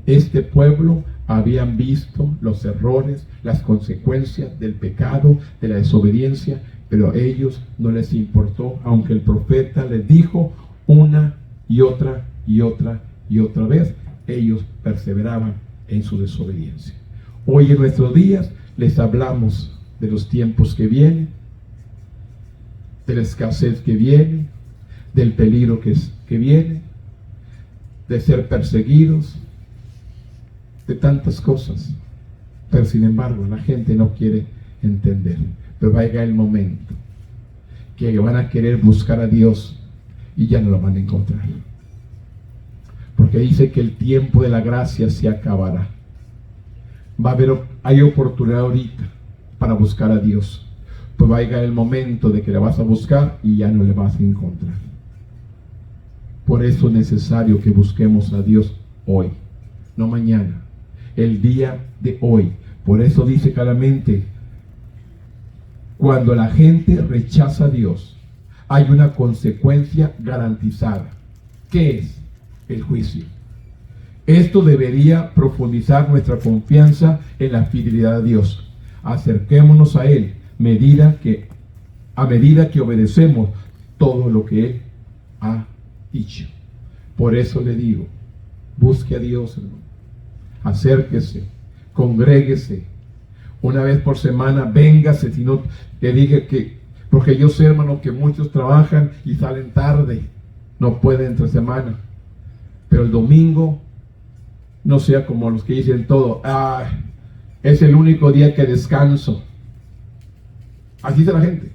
[SPEAKER 1] Este pueblo habían visto los errores, las consecuencias del pecado, de la desobediencia, pero a ellos no les importó, aunque el profeta les dijo una y otra y otra y otra vez, ellos perseveraban en su desobediencia. Hoy en nuestros días les hablamos de los tiempos que vienen, de la escasez que viene, del peligro que viene, de ser perseguidos, de tantas cosas. Pero sin embargo la gente no quiere entender. Pero va a llegar el momento que van a querer buscar a Dios y ya no lo van a encontrar, porque dice que el tiempo de la gracia se acabará. Hay oportunidad ahorita para buscar a Dios, pues va a llegar el momento de que le vas a buscar y ya no le vas a encontrar. Por eso es necesario que busquemos a Dios hoy, no mañana, el día de hoy. Por eso dice claramente, cuando la gente rechaza a Dios, hay una consecuencia garantizada. ¿Qué es? El juicio. Esto debería profundizar nuestra confianza en la fidelidad a Dios. Acerquémonos a Él a medida que obedecemos todo lo que Él ha dicho. Por eso le digo, busque a Dios, hermano. Acérquese, congréguese. Una vez por semana, véngase. Si no, le dije que, porque yo sé, hermano, que muchos trabajan y salen tarde, no pueden entre semana. Pero el domingo, no sea como los que dicen todo, es el único día que descanso. Así dice la gente.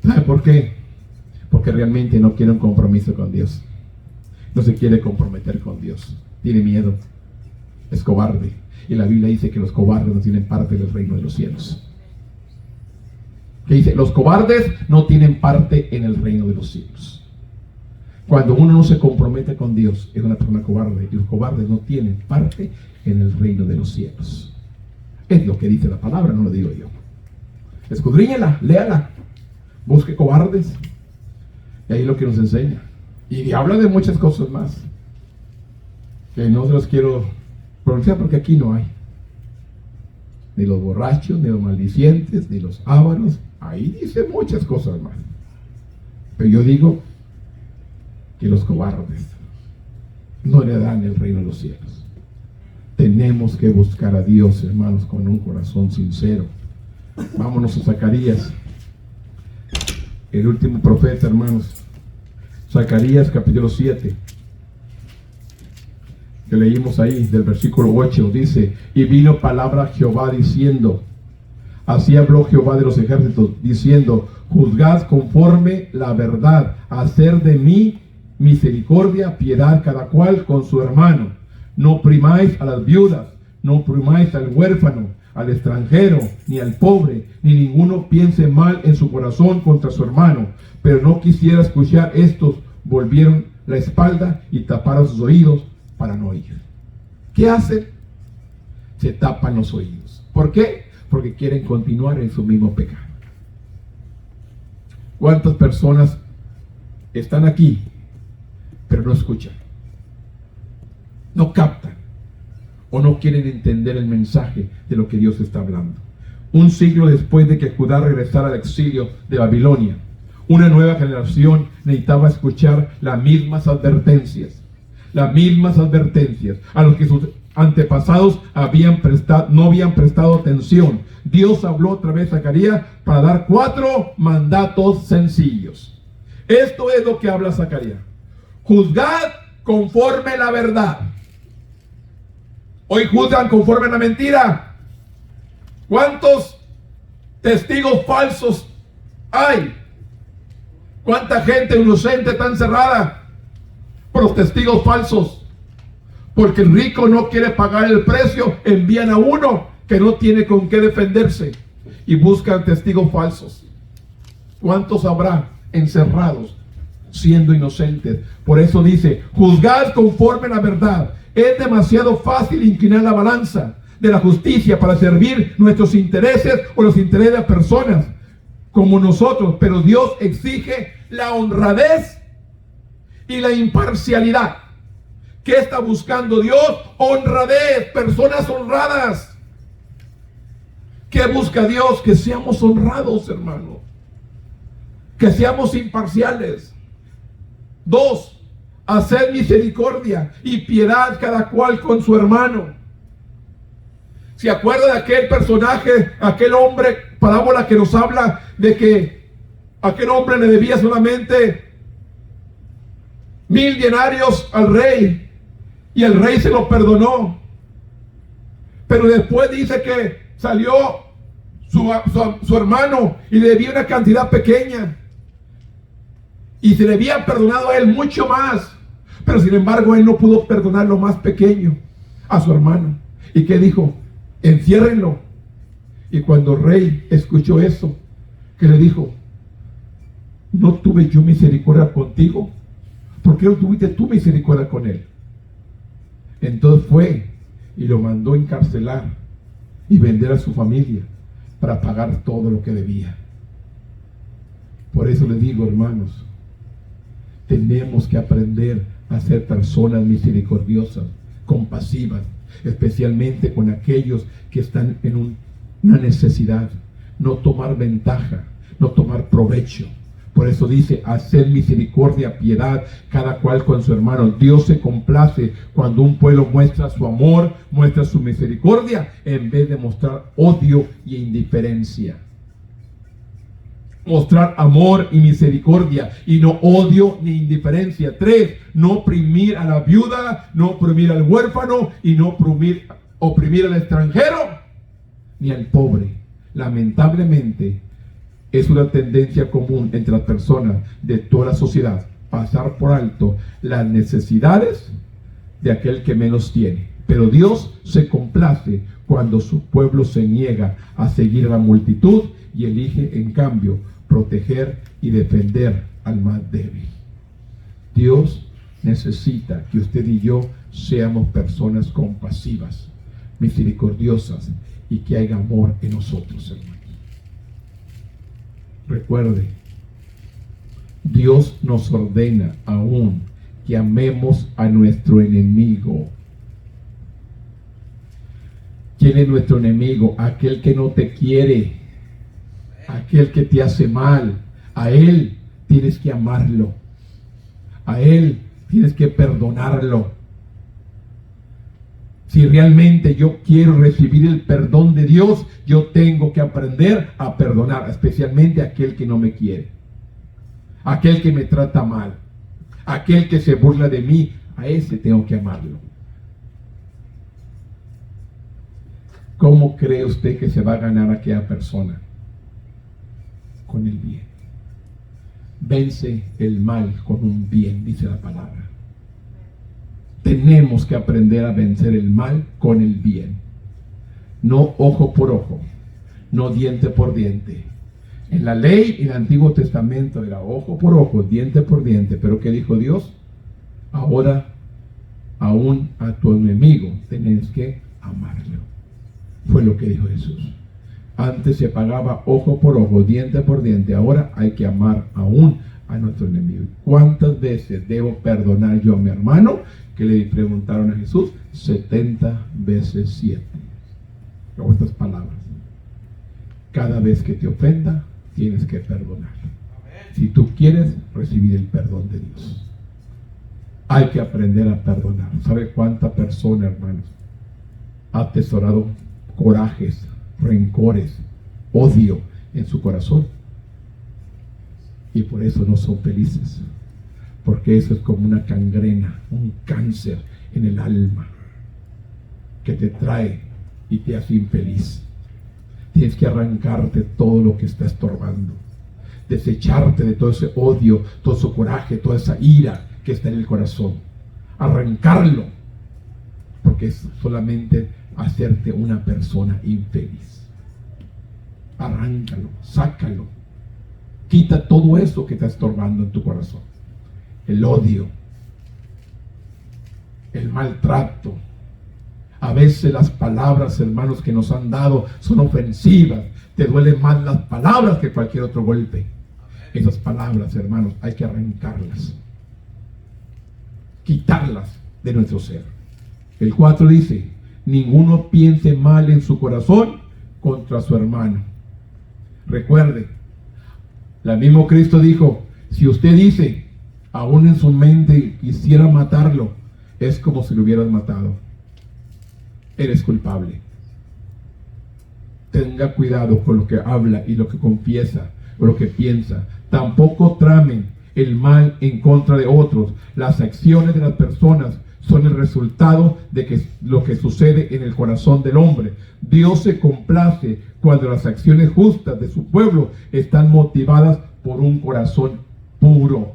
[SPEAKER 1] ¿Sabe por qué? Porque realmente no quiere un compromiso con Dios. No se quiere comprometer con Dios. Tiene miedo. Es cobarde. Y la Biblia dice que los cobardes no tienen parte del reino de los cielos. ¿Qué dice? Los cobardes no tienen parte en el reino de los cielos. Cuando uno no se compromete con Dios, es una persona cobarde. Y los cobardes no tienen parte en el reino de los cielos. Es lo que dice la palabra, no lo digo yo. Escudriñela, léala. Busque cobardes. Y ahí es lo que nos enseña. Y habla de muchas cosas más, que no se los quiero pronunciar porque aquí no hay. Ni los borrachos, ni los maldicientes, ni los ávaros. Ahí dice muchas cosas más. Pero yo digo que los cobardes no le dan el reino de los cielos. Tenemos que buscar a Dios, hermanos, con un corazón sincero. Vámonos a Zacarías, el último profeta, hermanos. Zacarías capítulo 7, que leímos ahí del versículo 8, dice: y vino palabra a Jehová diciendo, así habló Jehová de los ejércitos, diciendo, juzgad conforme la verdad, hacer de mí misericordia, piedad cada cual con su hermano, no oprimáis a las viudas, no oprimáis al huérfano, al extranjero, ni al pobre, ni ninguno piense mal en su corazón contra su hermano. Pero no quisiera escuchar estos, volvieron la espalda y taparon sus oídos para no oír. ¿Qué hacen? Se tapan los oídos. ¿Por qué? Porque quieren continuar en su mismo pecado. ¿Cuántas personas están aquí, pero no escuchan? No captan o no quieren entender el mensaje de lo que Dios está hablando. Un siglo después de que Judá regresara al exilio de Babilonia, una nueva generación necesitaba escuchar las mismas advertencias a los que sus antepasados no habían prestado atención. Dios habló otra vez a Zacarías para dar 4 mandatos sencillos. Esto es lo que habla Zacarías: juzgad conforme la verdad. Hoy juzgan conforme a la mentira. ¿Cuántos testigos falsos hay? ¿Cuánta gente inocente está encerrada por los testigos falsos? Porque el rico no quiere pagar el precio, envían a uno que no tiene con qué defenderse y buscan testigos falsos. ¿Cuántos habrá encerrados siendo inocentes? Por eso dice: juzgad conforme a la verdad. Es demasiado fácil inclinar la balanza de la justicia para servir nuestros intereses o los intereses de las personas como nosotros, pero Dios exige la honradez y la imparcialidad. ¿Qué está buscando Dios? Honradez, personas honradas. ¿Qué busca Dios? Que seamos honrados, hermano. Que seamos imparciales. 2, hacer misericordia y piedad cada cual con su hermano. ¿Se acuerda de aquel personaje, aquel hombre, parábola que nos habla de que aquel hombre le debía solamente 1000 denarios al rey y el rey se lo perdonó? Pero después dice que salió su hermano y le debía una cantidad pequeña y se le había perdonado a él mucho más, pero sin embargo él no pudo perdonar lo más pequeño a su hermano. ¿Y qué dijo? Enciérrenlo. Y cuando el rey escuchó eso, ¿qué le dijo? ¿No tuve yo misericordia contigo? ¿Por qué no tuviste tú misericordia con él? Entonces fue y lo mandó encarcelar y vender a su familia para pagar todo lo que debía. Por eso les digo, hermanos, tenemos que aprender a ser personas misericordiosas, compasivas, especialmente con aquellos que están en una necesidad. No tomar ventaja, no tomar provecho. Por eso dice: hacer misericordia, piedad, cada cual con su hermano. Dios se complace cuando un pueblo muestra su amor, muestra su misericordia, en vez de mostrar odio y indiferencia. Mostrar amor y misericordia y no odio ni indiferencia. 3, no oprimir a la viuda, no oprimir al huérfano y no oprimir al extranjero ni al pobre. Lamentablemente es una tendencia común entre las personas de toda la sociedad pasar por alto las necesidades de aquel que menos tiene. Pero Dios se complace cuando su pueblo se niega a seguir a la multitud y elige en cambio proteger y defender al más débil. Dios necesita que usted y yo seamos personas compasivas, misericordiosas y que haya amor en nosotros, hermanos. Recuerde, Dios nos ordena aún que amemos a nuestro enemigo. ¿Quién es nuestro enemigo? Aquel que no te quiere, aquel que te hace mal. A él tienes que amarlo, a él tienes que perdonarlo. Si realmente yo quiero recibir el perdón de Dios, yo tengo que aprender a perdonar, especialmente a aquel que no me quiere, aquel que me trata mal, aquel que se burla de mí. A ese tengo que amarlo. ¿Cómo cree usted que se va a ganar a aquella persona? Con el bien. Vence el mal con un bien, dice la palabra. Tenemos que aprender a vencer el mal con el bien. no ojo por ojo, no diente por diente. En la ley, en el Antiguo Testamento era ojo por ojo, diente por diente, pero ¿qué dijo Dios? Ahora, aún a tu enemigo tenés que amarlo. Fue lo que dijo Jesús. Antes se pagaba ojo por ojo, diente por diente, ahora hay que amar aún a nuestro enemigo. ¿Cuántas veces debo perdonar yo a mi hermano? Que le preguntaron a Jesús, 70 veces 7. Con estas palabras. Cada vez que te ofenda, tienes que perdonar. Si tú quieres recibir el perdón de Dios, hay que aprender a perdonar. ¿Sabe cuánta persona, hermanos, ha atesorado corajes, rencores, odio en su corazón? Y por eso no son felices, porque eso es como una gangrena, un cáncer en el alma que te trae y te hace infeliz. Tienes que arrancarte todo lo que está estorbando, desecharte de todo ese odio, todo ese coraje, toda esa ira que está en el corazón, arrancarlo, porque es solamente hacerte una persona infeliz. Arráncalo, sácalo, quita todo eso que está estorbando en tu corazón, el odio, el maltrato. A veces las palabras, hermanos, que nos han dado son ofensivas. Te duelen más las palabras que cualquier otro golpe. Esas palabras, hermanos, hay que arrancarlas, quitarlas de nuestro ser. El 4 dice, ninguno piense mal en su corazón contra su hermano. Recuerde, el mismo Cristo dijo, si usted dice, aún en su mente quisiera matarlo, es como si lo hubieras matado. Eres culpable. Tenga cuidado con lo que habla y lo que confiesa o lo que piensa. Tampoco tramen el mal en contra de otros. Las acciones de las personas son el resultado de lo que sucede en el corazón del hombre. Dios se complace cuando las acciones justas de su pueblo están motivadas por un corazón puro,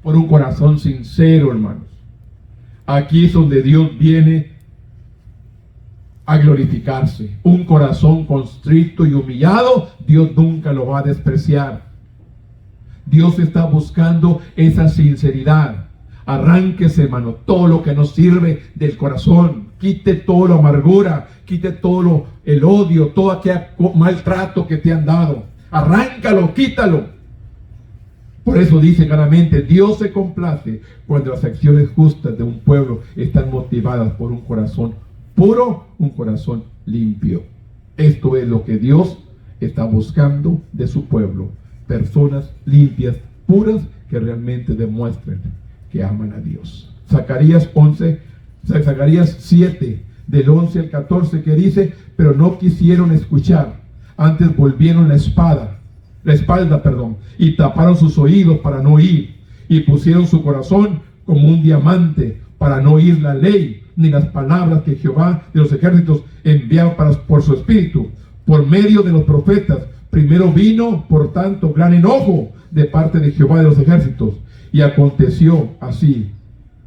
[SPEAKER 1] por un corazón sincero, hermanos. Aquí es donde Dios viene a glorificarse. Un corazón constrito y humillado, Dios nunca lo va a despreciar. Dios está buscando esa sinceridad. Arránquese, hermano, todo lo que nos sirve del corazón. Quite toda la amargura, quite todo el odio, todo aquel maltrato que te han dado. Arráncalo, quítalo. Por eso dice claramente, Dios se complace cuando las acciones justas de un pueblo están motivadas por un corazón puro, un corazón limpio. Esto es lo que Dios está buscando de su pueblo. Personas limpias, puras, que realmente demuestren que aman a Dios. Zacarías 7, del 11 al 14, que dice, pero no quisieron escuchar, antes volvieron la espalda, y taparon sus oídos para no oír, y pusieron su corazón como un diamante para no oír la ley, ni las palabras que Jehová de los ejércitos enviaba por su espíritu, por medio de los profetas. Primero vino, por tanto, gran enojo de parte de Jehová de los ejércitos, y aconteció así,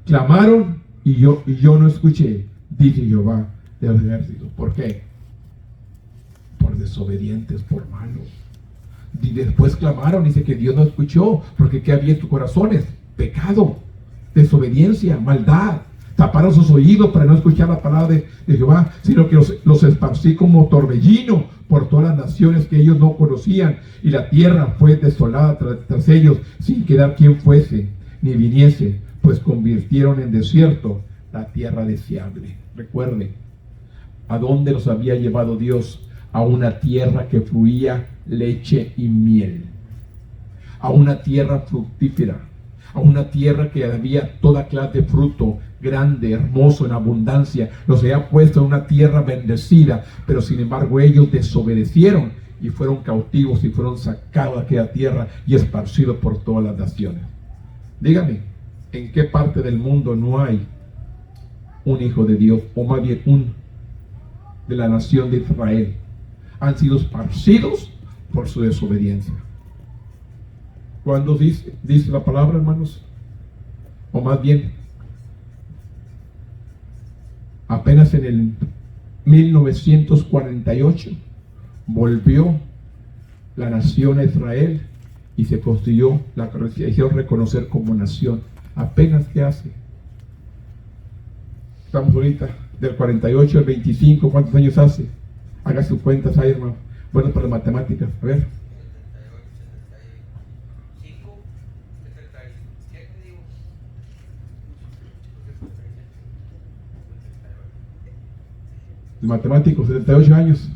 [SPEAKER 1] clamaron y yo no escuché, dice Jehová de los ejércitos. ¿Por qué? Por desobedientes, por malos. Y después clamaron, dice que Dios no escuchó, porque ¿qué había en sus corazones? Pecado, desobediencia, maldad. Taparon sus oídos para no escuchar la palabra de Jehová, sino que los esparcí como torbellino por todas las naciones que ellos no conocían, y la tierra fue desolada tras ellos, sin quedar quien fuese ni viniese, pues convirtieron en desierto la tierra deseable. Recuerde, ¿a dónde los había llevado Dios? A una tierra que fluía leche y miel, a una tierra fructífera, a una tierra que había toda clase de fruto grande, hermoso, en abundancia. Los había puesto en una tierra bendecida, pero sin embargo ellos desobedecieron y fueron cautivos y fueron sacados de aquella tierra y esparcidos por todas las naciones. Dígame, ¿en qué parte del mundo no hay un hijo de Dios, o más bien de la nación de Israel? Han sido esparcidos por su desobediencia. ¿Cuándo dice la palabra, hermanos? O más bien, apenas en 1948 volvió la nación a Israel y se construyó, la hicieron reconocer como nación. Apenas que hace. Estamos ahorita del 48 al 25, ¿cuántos años hace? Haga sus cuentas ahí, hermano. Bueno, para las matemáticas, a ver.
[SPEAKER 3] 75, 77, digo.
[SPEAKER 1] El matemático, 78 años.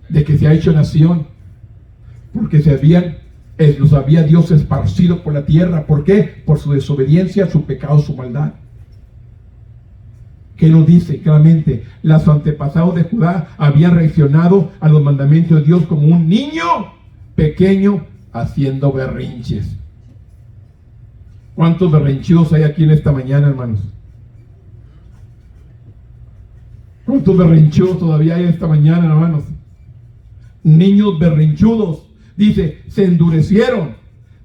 [SPEAKER 1] De que se ha hecho nación. Porque los había Dios esparcido por la tierra. ¿Por qué? Por su desobediencia, su pecado, su maldad. ¿Qué nos dice claramente? Los antepasados de Judá habían reaccionado a los mandamientos de Dios como un niño pequeño haciendo berrinches. ¿Cuántos berrinchudos hay aquí en esta mañana, hermanos? ¿Cuántos berrinchudos todavía hay esta mañana, hermanos? Niños berrinchudos. Dice, se endurecieron,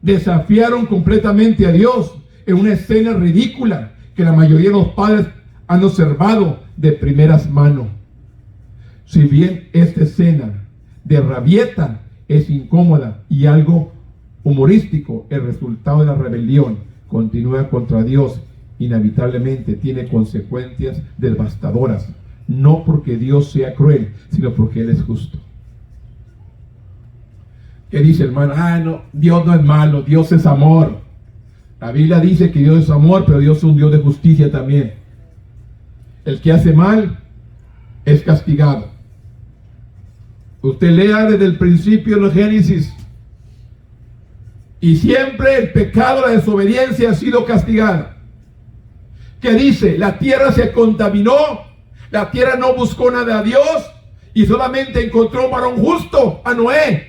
[SPEAKER 1] desafiaron completamente a Dios en una escena ridícula que la mayoría de los padres han observado de primeras manos. Si bien esta escena de rabieta es incómoda y algo humorístico, el resultado de la rebelión continúa contra Dios, inevitablemente tiene consecuencias devastadoras, no porque Dios sea cruel, sino porque Él es justo. ¿Qué dice, hermano? No, Dios no es malo, Dios es amor. La Biblia dice que Dios es amor, pero Dios es un Dios de justicia también. El que hace mal es castigado. Usted lea desde el principio en el Génesis. Y siempre el pecado, la desobediencia ha sido castigada. ¿Qué dice? La tierra se contaminó. La tierra no buscó nada a Dios. Y solamente encontró un varón justo, a Noé.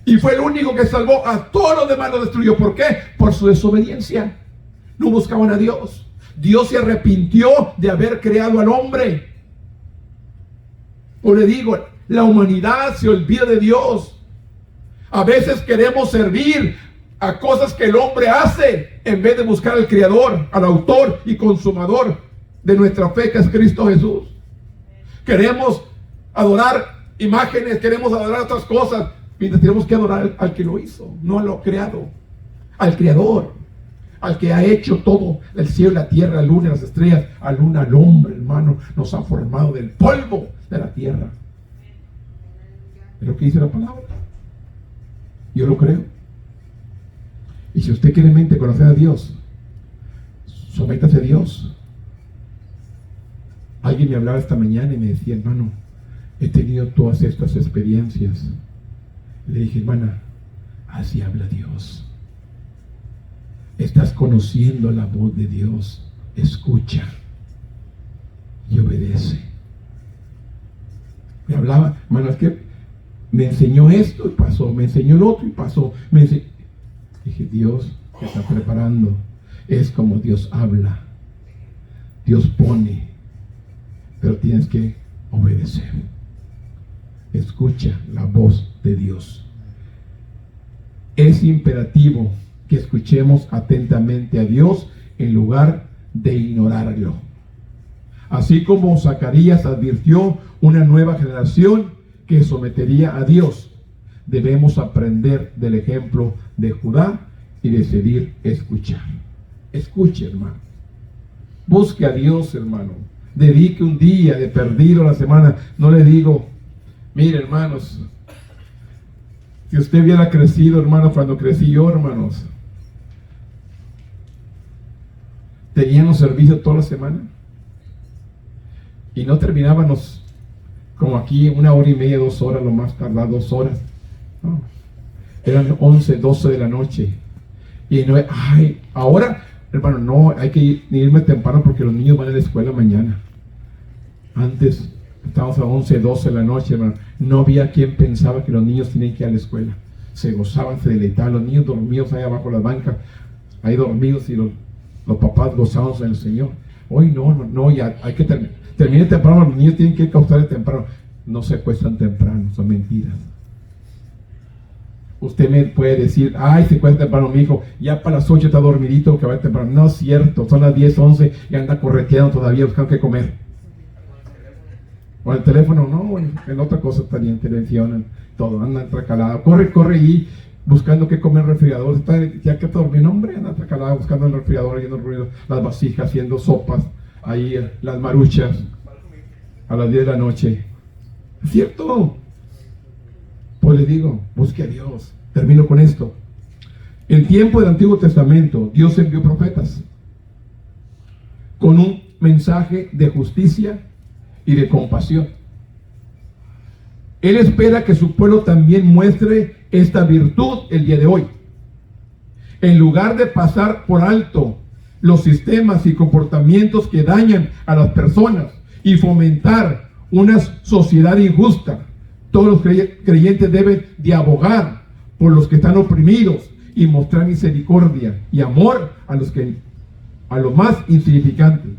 [SPEAKER 1] Y fue el único que salvó. A todos los demás los destruyó. ¿Por qué? Por su desobediencia. No buscaban a Dios. Dios se arrepintió de haber creado al hombre. O le digo, la humanidad se olvida de Dios. A veces queremos servir a cosas que el hombre hace en vez de buscar al Creador, al autor y consumador de nuestra fe, que es Cristo Jesús. Queremos adorar imágenes, queremos adorar otras cosas, mientras tenemos que adorar al que lo hizo, no a lo creado, al Creador, al que ha hecho todo, el cielo, la tierra, la luna, las estrellas, a luna, al hombre, hermano, nos ha formado del polvo de la tierra. Es lo que dice la palabra. Yo lo creo. Y si usted quiere mente conocer a Dios, sométase a Dios. Alguien me hablaba esta mañana y me decía, hermano, he tenido todas estas experiencias. Le dije, hermana, así habla Dios. Estás conociendo la voz de Dios. Escucha y obedece. Me hablaba, hermano, es que me enseñó esto y pasó, me enseñó el otro y pasó. Dije, Dios te está preparando. Es como Dios habla. Dios pone, pero tienes que obedecer. Escucha la voz de Dios. Es imperativo que escuchemos atentamente a Dios en lugar de ignorarlo. Así como Zacarías advirtió una nueva generación que sometería a Dios, debemos aprender del ejemplo de Judá y decidir escuchar. Escuche, hermano. Busque a Dios, hermano. Dedique un día de perdido a la semana. No le digo, mire, hermanos, si usted hubiera crecido, hermano, cuando crecí yo, hermanos, teníamos servicio toda la semana y no terminábamos como aquí 1 hora y media, 2 horas, lo más tardar 2 horas. No. Eran 11, 12 de la noche. Y no, ahora, hermano, no hay que irme temprano porque los niños van a la escuela mañana. Antes estábamos a 11, 12 de la noche, hermano. No había quien pensaba que los niños tenían que ir a la escuela. Se gozaban, se deleitaban, los niños dormidos ahí abajo de las bancas, ahí dormidos, y los papás gozaban en el Señor. Hoy no, ya hay que termine temprano, los niños tienen que ir a acostarse temprano. No se acuestan temprano, son mentiras. Usted me puede decir, ay, se cuesta temprano mi hijo, ya para las 8 está dormidito, que va temprano. No es cierto, son las 10, 11 y anda correteando todavía buscando qué comer. O el teléfono, no, en otra cosa también, televisión, en todo, anda atracalado. Corre y buscando qué comer en el refrigerador. Está, ya que está dormido, hombre, anda atracalado buscando en el refrigerador, oyendo el ruido, las vasijas, haciendo sopas, ahí las maruchas, a las 10 de la noche. ¿Es cierto? Pues le digo, busque a Dios. Termino con esto. En tiempo del Antiguo Testamento, Dios envió profetas con un mensaje de justicia y de compasión. Él espera que su pueblo también muestre esta virtud el día de hoy. En lugar de pasar por alto los sistemas y comportamientos que dañan a las personas y fomentar una sociedad injusta, todos los creyentes deben de abogar por los que están oprimidos y mostrar misericordia y amor a los más insignificantes.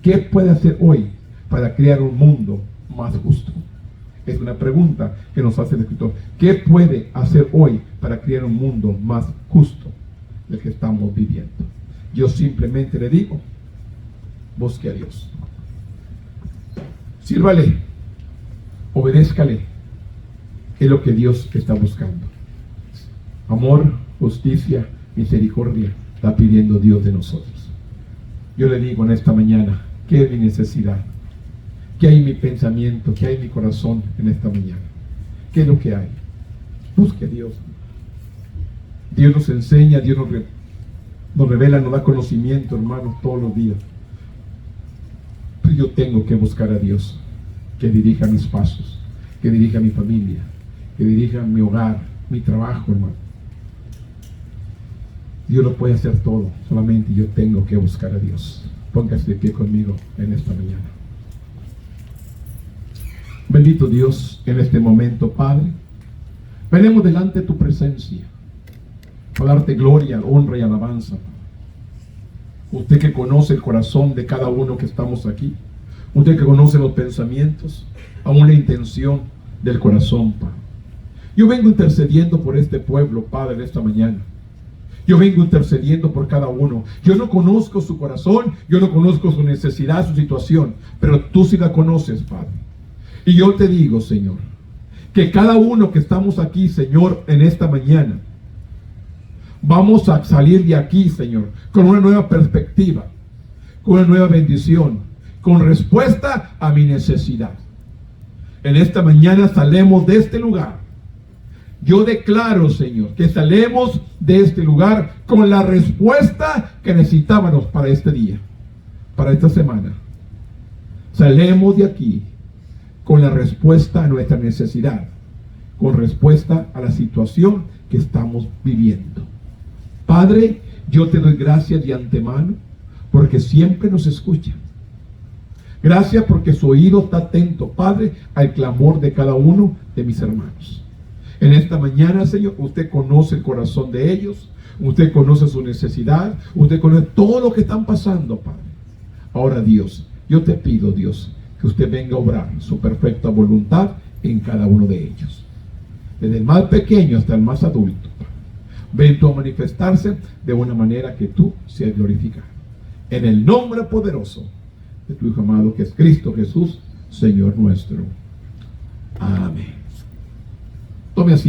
[SPEAKER 1] ¿Qué puede hacer hoy para crear un mundo más justo? Es una pregunta que nos hace el escritor. ¿Qué puede hacer hoy para crear un mundo más justo del que estamos viviendo? Yo simplemente le digo, busque a Dios. Sírvale, obedézcale. Es lo que Dios está buscando. Amor, justicia, misericordia está pidiendo Dios de nosotros. Yo le digo en esta mañana, ¿qué es mi necesidad? ¿Qué hay en mi pensamiento? ¿Qué hay en mi corazón en esta mañana? ¿Qué es lo que hay? Busque a Dios. Dios nos enseña, Dios nos revela, nos da conocimiento, hermanos, todos los días. Pero yo tengo que buscar a Dios, que dirija mis pasos, que dirija mi familia, que dirija mi hogar, mi trabajo, hermano. Dios lo puede hacer todo, solamente yo tengo que buscar a Dios. Póngase de pie conmigo en esta mañana. Bendito Dios, en este momento, Padre, venimos delante de tu presencia para darte gloria, honra y alabanza. Usted que conoce el corazón de cada uno que estamos aquí, usted que conoce los pensamientos, aún la intención del corazón, Padre. Yo vengo intercediendo por este pueblo, Padre, esta mañana. Yo vengo intercediendo por cada uno. Yo no conozco su corazón, yo no conozco su necesidad, su situación, pero tú sí la conoces, Padre. Y yo te digo, Señor, que cada uno que estamos aquí, Señor, en esta mañana, vamos a salir de aquí, Señor, con una nueva perspectiva, con una nueva bendición, con respuesta a mi necesidad. En esta mañana salemos de este lugar. Yo declaro, Señor, que salemos de este lugar con la respuesta que necesitábamos para este día, para esta semana. Salemos de aquí con la respuesta a nuestra necesidad, con respuesta a la situación que estamos viviendo. Padre, yo te doy gracias de antemano porque siempre nos escucha. Gracias porque su oído está atento, Padre, al clamor de cada uno de mis hermanos. En esta mañana, Señor, usted conoce el corazón de ellos, usted conoce su necesidad, usted conoce todo lo que están pasando, Padre. Ahora, Dios, yo te pido, Dios, que usted venga a obrar su perfecta voluntad en cada uno de ellos. Desde el más pequeño hasta el más adulto, Padre. Ven tú a manifestarse de una manera que tú seas glorificado. En el nombre poderoso de tu Hijo amado, que es Cristo Jesús, Señor nuestro. Amén. Tome así.